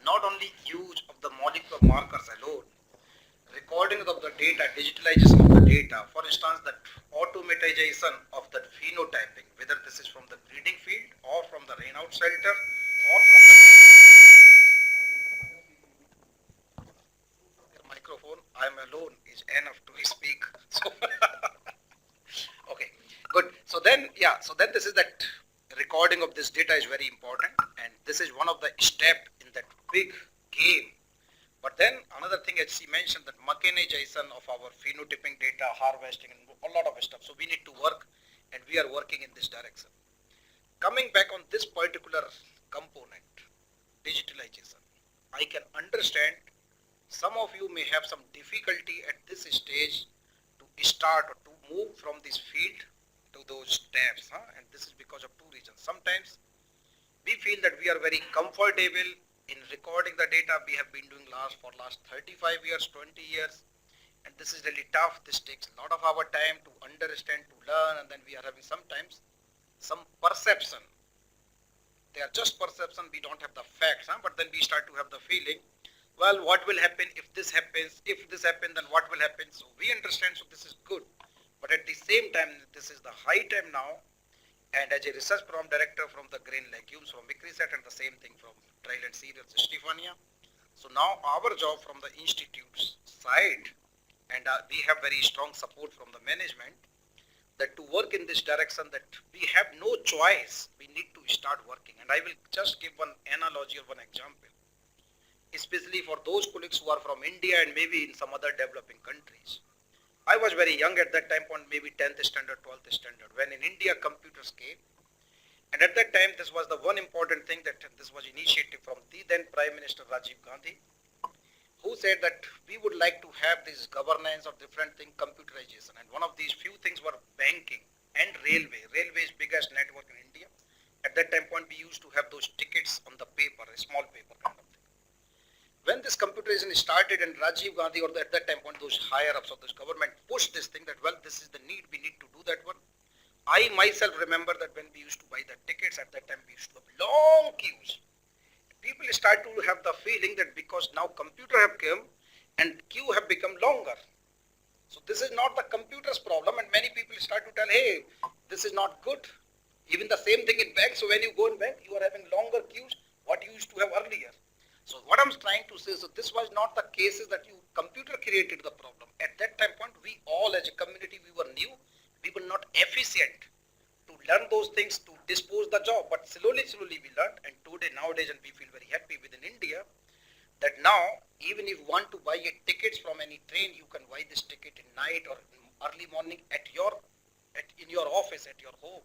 not only use of the molecular markers alone, recording of the data, digitalization of the data, for instance, that automatization of that phenotyping, whether this is from the breeding field or from the rain-out shelter or from the microphone, I'm alone, is enough to speak. So, okay, good. So then this is that recording of this data is very important, and this is one of the step in that big game. But then another thing, as she mentioned, that mechanization of our phenotyping data, harvesting, and a lot of stuff. So we need to work, and we are working in this direction. Coming back on this particular component, digitalization, I can understand some of you may have some difficulty at this stage to start or to move from this field to those tabs, and this is because of two reasons. Sometimes We feel that we are very comfortable in recording the data. We have been doing for last 35 years, 20 years. And this is really tough. This takes a lot of our time to understand, to learn, and then we are having sometimes some perception. They are just perception, we don't have the facts, but then we start to have the feeling, well, what will happen if this happens? If this happens, then what will happen? So we understand, so this is good. But at the same time, this is the high time now, and as a research program director from the grain legumes from ICRISAT, and the same thing from trial and cereals, Stephania. So now our job from the institute's side, and we have very strong support from the management, that to work in this direction, that we have no choice, we need to start working. And I will just give one analogy or one example, especially for those colleagues who are from India and maybe in some other developing countries. I was very young at that time point, maybe 10th standard, 12th standard, when in India computers came. And at that time, this was the one important thing, that this was initiative from the then Prime Minister Rajiv Gandhi, who said that we would like to have this governance of different thing, computerization. And one of these few things were banking and railway. Railway is biggest network in India. At that time point, we used to have those tickets on the paper, a small paper kind of thing. When this computerization started, and Rajiv Gandhi, or at that time point, those higher ups of this government pushed this thing that, well, this is the need, we need to do that one. I myself remember that when we used to buy the tickets, at that time we used to have long queues. People start to have the feeling that because now computer have come and queue have become longer. So this is not the computer's problem, and many people start to tell, hey, this is not good. Even the same thing in bank. So when you go in bank, you are having longer queues what you used to have earlier. So what I'm trying to say is that this was not the cases that computer created the problem. At that time point, we all as a community, we were new, we were not efficient to learn those things, to dispose the job. But slowly we learned, and today, nowadays, and we feel very happy within India, that now, even if you want to buy a tickets from any train, you can buy this ticket in night or early morning in your office, at your home.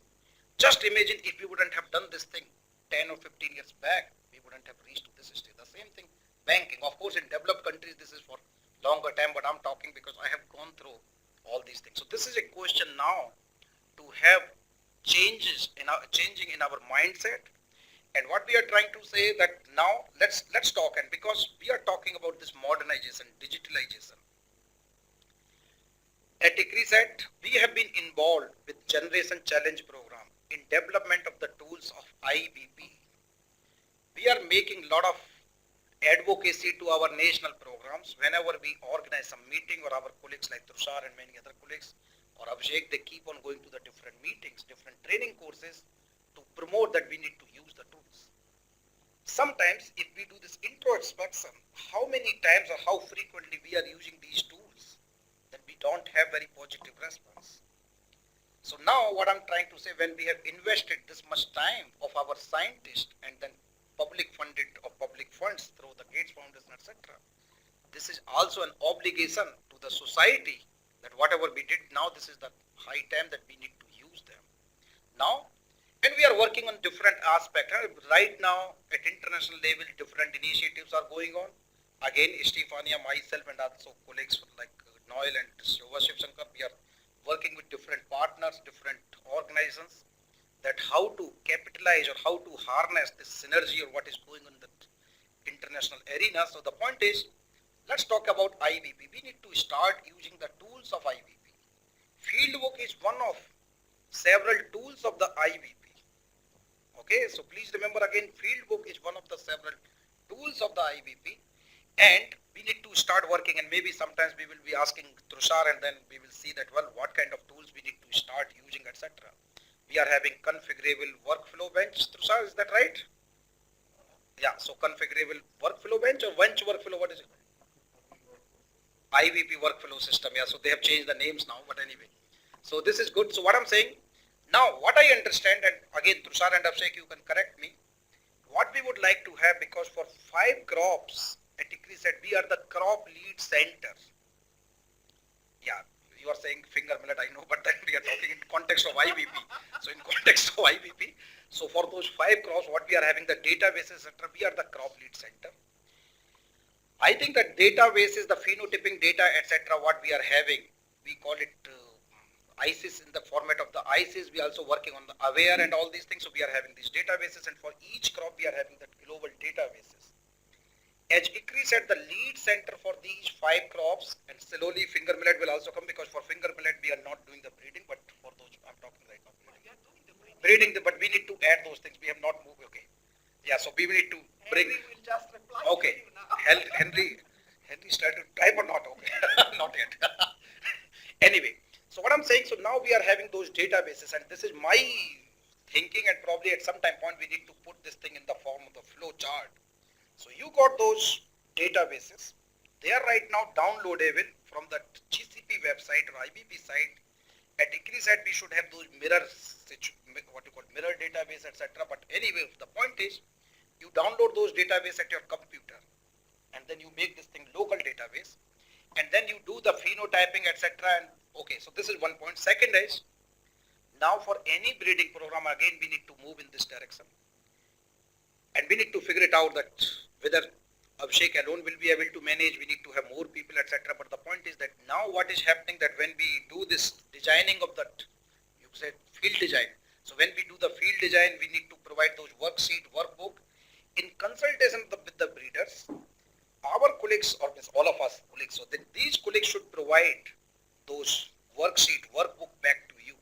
Just imagine if we wouldn't have done this thing 10 or 15 years back, we wouldn't have reached to this stage. The same thing, banking. Of course, in developed countries, this is for longer time, but I'm talking because I have gone through all these things. So this is a question now to have changing in our mindset. And what we are trying to say that now let's talk, and because we are talking about this modernization, digitalization. At ICRISAT, we have been involved with Generation Challenge program in development of the tools of IBP. We are making a lot of advocacy to our national programs. Whenever we organize some meeting, or our colleagues like Tushar and many other colleagues, or Abhishek, they keep on going to the different meetings, different training courses to promote that we need to use the tools. Sometimes if we do this introspection, how many times or how frequently we are using these tools, then we don't have very positive response. So now what I'm trying to say, when we have invested this much time of our scientists and then public funded or public funds through the Gates Foundation, etc., this is also an obligation to the society that whatever we did now, this is the high time that we need to use them. Now, and we are working on different aspects. Right now, at international level, different initiatives are going on. Again, Stephania, myself, and also colleagues like Noel and Shobha Shivshankar, we are working with different partners, different organizations, that how to capitalize or how to harness this synergy or what is going on in the international arena. So the point is, let's talk about IBP. We need to start using the tools of IBP. Fieldwork is one of several tools of the IBP. Okay, so please remember again, fieldwork is one of the several tools of the IBP, and we need to start working, and maybe sometimes we will be asking Tushar, and then we will see that, well, what kind of tools we need to start using, etc. We are having configurable workflow bench. Tushar, is that right? Yeah, so configurable workflow bench or bench workflow, what is it? IBP workflow system, yeah, so they have changed the names now, but anyway. So this is good. So what I'm saying, now what I understand, and again Tushar and Abhishek, you can correct me, what we would like to have, because for 5 crops at ICRISAT, we are the crop lead center. Yeah, you are saying finger millet, I know, but then we are talking in context of IBP. So in context of IBP, so for those 5 crops, what we are having, the databases, etc., we are the crop lead center. I think that databases, the phenotyping data, etc., what we are having, we call it ISIS in the format of the ISIS. We are also working on the AWARE and all these things. So we are having these databases, and for each crop we are having that global databases. As ICRI said, the lead center for these 5 crops, and slowly finger millet will also come, because for finger millet we are not doing the breeding, but for those I'm talking right now. Breeding, but we need to add those things. We have not moved. Okay. Yeah. So we need to bring. Henry will just reply Okay. to you now. Henry started to type or not? Okay. Not yet. Anyway, so what I'm saying, so now we are having those databases, and this is my thinking, and probably at some time point we need to put this thing in the form of the flow chart. So you got those databases. They are right now downloadable from the GCP website or IBP site. At ICRI side, we should have those what you call mirror database, etc. But anyway, the point is, you download those database at your computer, and then you make this thing local database, and then you do the phenotyping, etc. And okay, so this is one point. Second is, now for any breeding program, again we need to move in this direction, and we need to figure it out that whether Abhishek alone will be able to manage, we need to have more people, etc. But the point is that now what is happening, that when we do this designing of that, you said field design. So when we do the field design, we need to provide those worksheet, workbook in consultation with the breeders. Our colleagues, or all of us colleagues, so that these colleagues should provide those worksheet, workbook back to you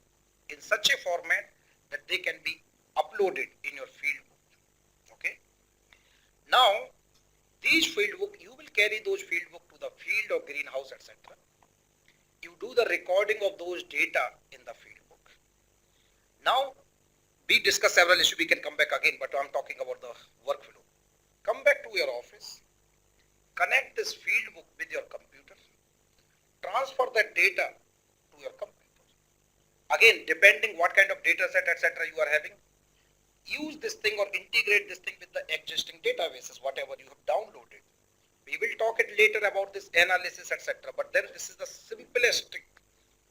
in such a format that they can be uploaded in your field book. Okay. Now, these field book, you will carry those field book to the field or greenhouse, etc. You do the recording of those data in the field book. Now, we discuss several issues. We can come back again, but I'm talking about the workflow. Come back to your office, connect this field book with your computer, transfer that data to your computer. Again, depending what kind of data set, etc. you are having, use this thing or integrate this thing with the existing databases, whatever you have downloaded. We will talk it later about this analysis, etc. But then this is the simplest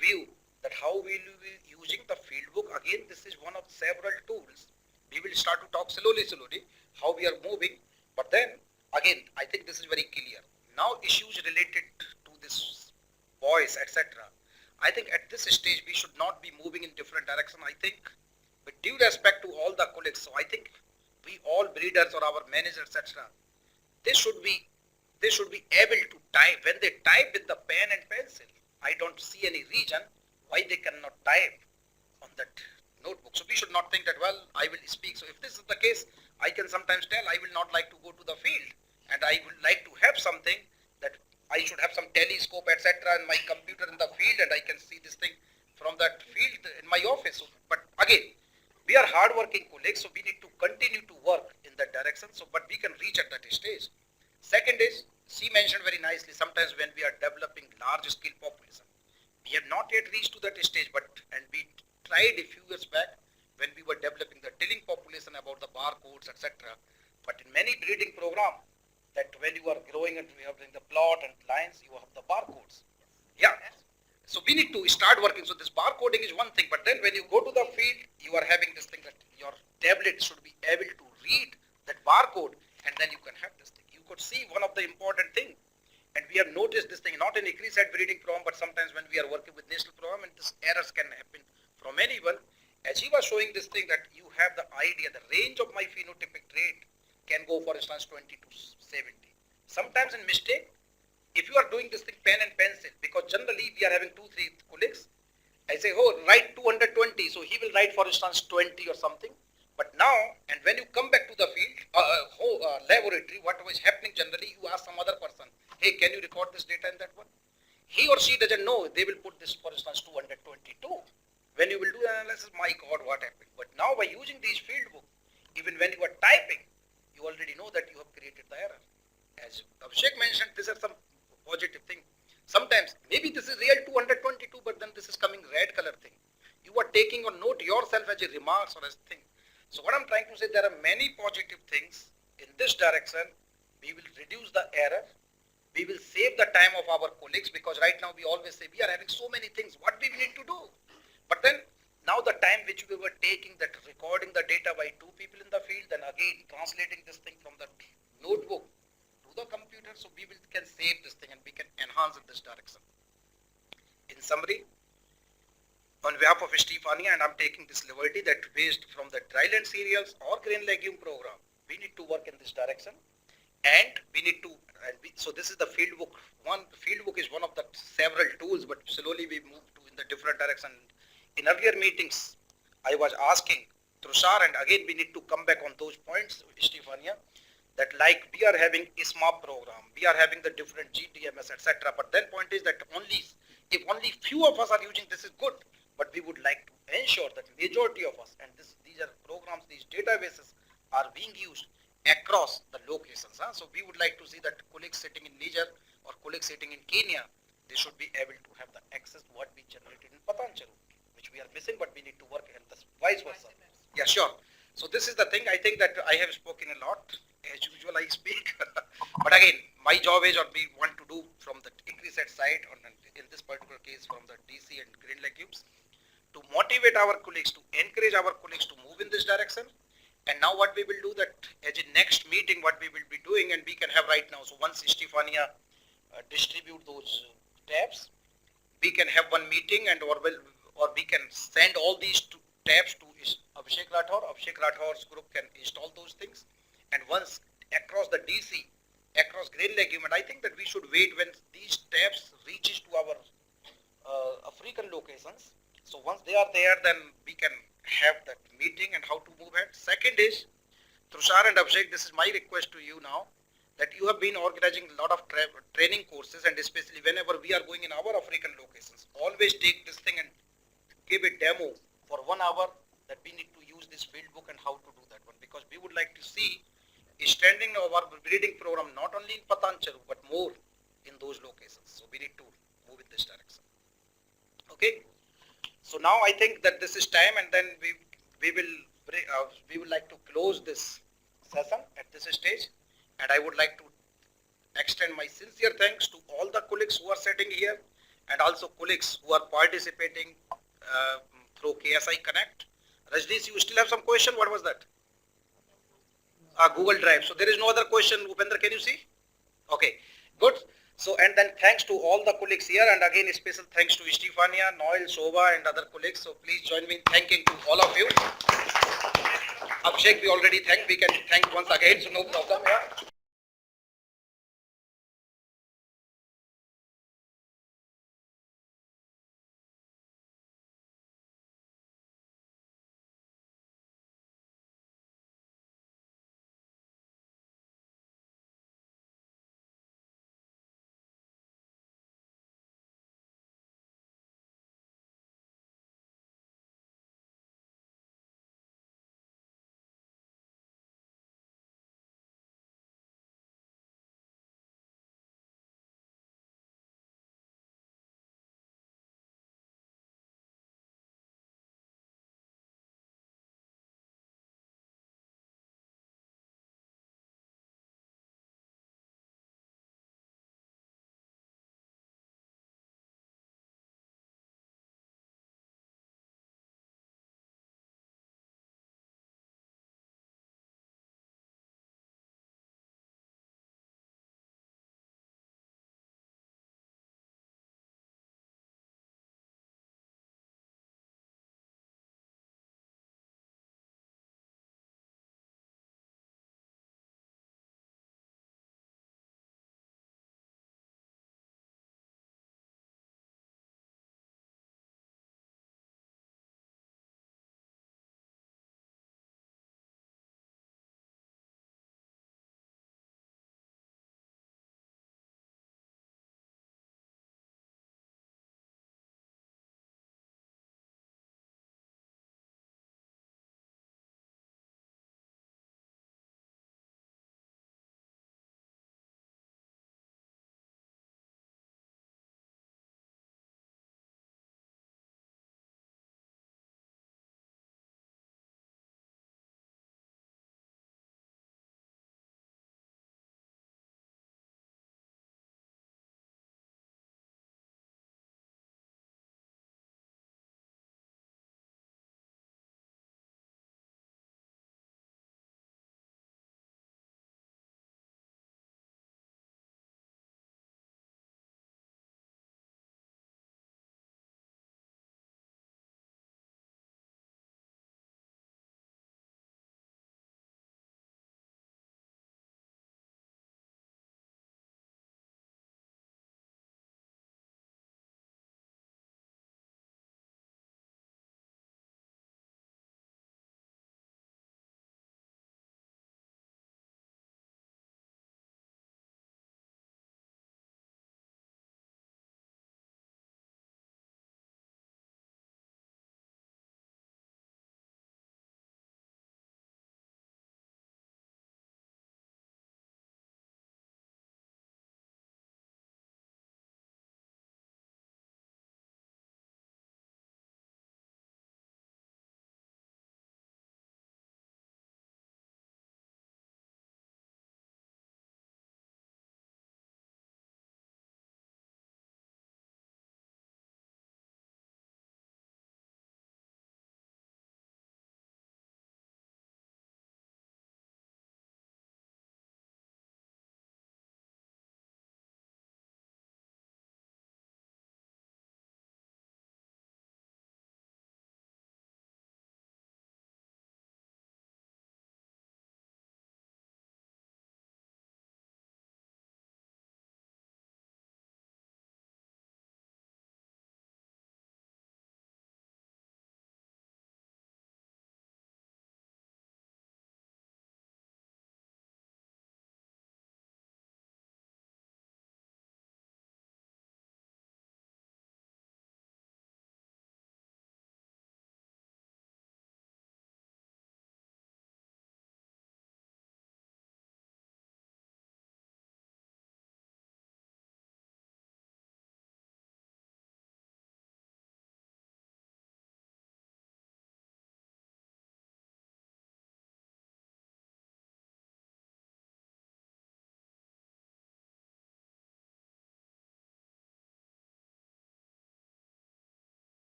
view that how we will be using the field book. Again, this is one of several tools. We will start to talk slowly, how we are moving. But then again, I think this is very clear. Now issues related to this voice, etc. I think at this stage we should not be moving in different direction. I think with due respect to all the colleagues, so I think we all breeders or our managers, etc. They should be able to type. When they type with the pen and pencil, I don't see any reason why they cannot type on that notebook. So we should not think that, well, I will speak. So if this is the case, I can sometimes tell I will not like to go to the field, and I would like to have something that I should have some telescope, etc. in my computer in the field, and I can see this thing from that field in my office. So, but again, we are hard-working colleagues, so we need to continue to work in that direction. So, but we can reach at that stage. Second is, she mentioned very nicely, sometimes when we are developing large-scale population, we have not yet reached to that stage, and we tried a few years back when we were developing the tilling population about the barcodes, etc. But in many breeding program, that when you are growing and we are doing the plot and lines, you have the barcodes. Yeah. So we need to start working. So this barcoding is one thing, but then when you go to the field, you are having this thing that your tablet should be able to read that barcode, and then you can have this thing. You could see one of the important thing, and we have noticed this thing not in ICRI side breeding program, but sometimes when we are working with national program, and this errors can happen from anyone. As he was showing this thing that you have the idea, the range of my phenotypic trait can go, for instance, 20 to 70. Sometimes in mistake, if you are doing this thing pen and pencil, because generally we are having 2-3 colleagues, I say, oh, write 220, so he will write, for instance, 20 or something. But now, and when you come back to the field, laboratory, what was happening generally, you ask some other person, hey, can you record this data in that one? He or she doesn't know, they will put this, for instance, 222. When you will do the analysis, my God, what happened? But now by using these field book, even when you are typing, you already know that you have created the error. As Abhishek mentioned, these are some positive thing. Sometimes, maybe this is real 222, but then this is coming red color thing. You are taking a note yourself as a remarks or as thing. So what I'm trying to say, there are many positive things in this direction. We will reduce the error. We will save the time of our colleagues, because right now we always say we are having so many things. What do we need to do? But then now the time which we were taking, that recording the data by 2 people in the field, then again translating this thing from the notebook to the computer, so we can save this thing and we can enhance in this direction. In summary, on behalf of Estefania, and I'm taking this liberty that based from the dryland cereals or grain legume program, we need to work in this direction, and we need to, so this is the field book. Field book is one of the several tools, but slowly we move to in the different direction. In earlier meetings, I was asking Tushar, and again we need to come back on those points, Estefania, that like we are having ISMA program, we are having the different GTMS, etc. But then point is that if only few of us are using this is good, but we would like to ensure that majority of us, and these are programs, these databases are being used across the locations. So we would like to see that colleagues sitting in Niger or colleagues sitting in Kenya, they should be able to have the access to what we generated in Patancheru, which we are missing, but we need to work and this vice versa. Yeah, sure. So this is the thing. I think that I have spoken a lot. As usual, I speak. But again, my job is, or we want to do from the ICRISAT side, or in this particular case from the DC and grain legumes, to motivate our colleagues, to encourage our colleagues to move in this direction. And now what we will do that as in next meeting, what we will be doing, and we can have right now. So once Estefania distribute those tabs, we can have one meeting, and or we can send all these tabs to Abhishek Rathore. Abhishek Rathore's group can install those things. And once across the DC, across grain legume, and I think that we should wait when these tabs reaches to our African locations. So once they are there, then we can have that meeting and how to move ahead. Second is, Tushar and Abhishek, this is my request to you now, that you have been organizing a lot of training courses, and especially whenever we are going in our African locations, always take this thing and give a demo for 1 hour that we need to use this field book and how to do that one, because we would like to see extending our breeding program not only in Patancheru but more in those locations. So we need to move in this direction. Okay. So now I think that this is time, and then we will like to close this session at this stage, and I would like to extend my sincere thanks to all the colleagues who are sitting here, and also colleagues who are participating through KSI Connect. Rajnish, you still have some question? What was that? Google Drive. So there is no other question. Upendra, can you see? Okay, good. So, and then thanks to all the colleagues here, and again special thanks to Estefania, Noel, Shobha and other colleagues. So please join me in thanking to all of you. Abhishek, we already thanked. We can thank once again, so no problem. Yeah.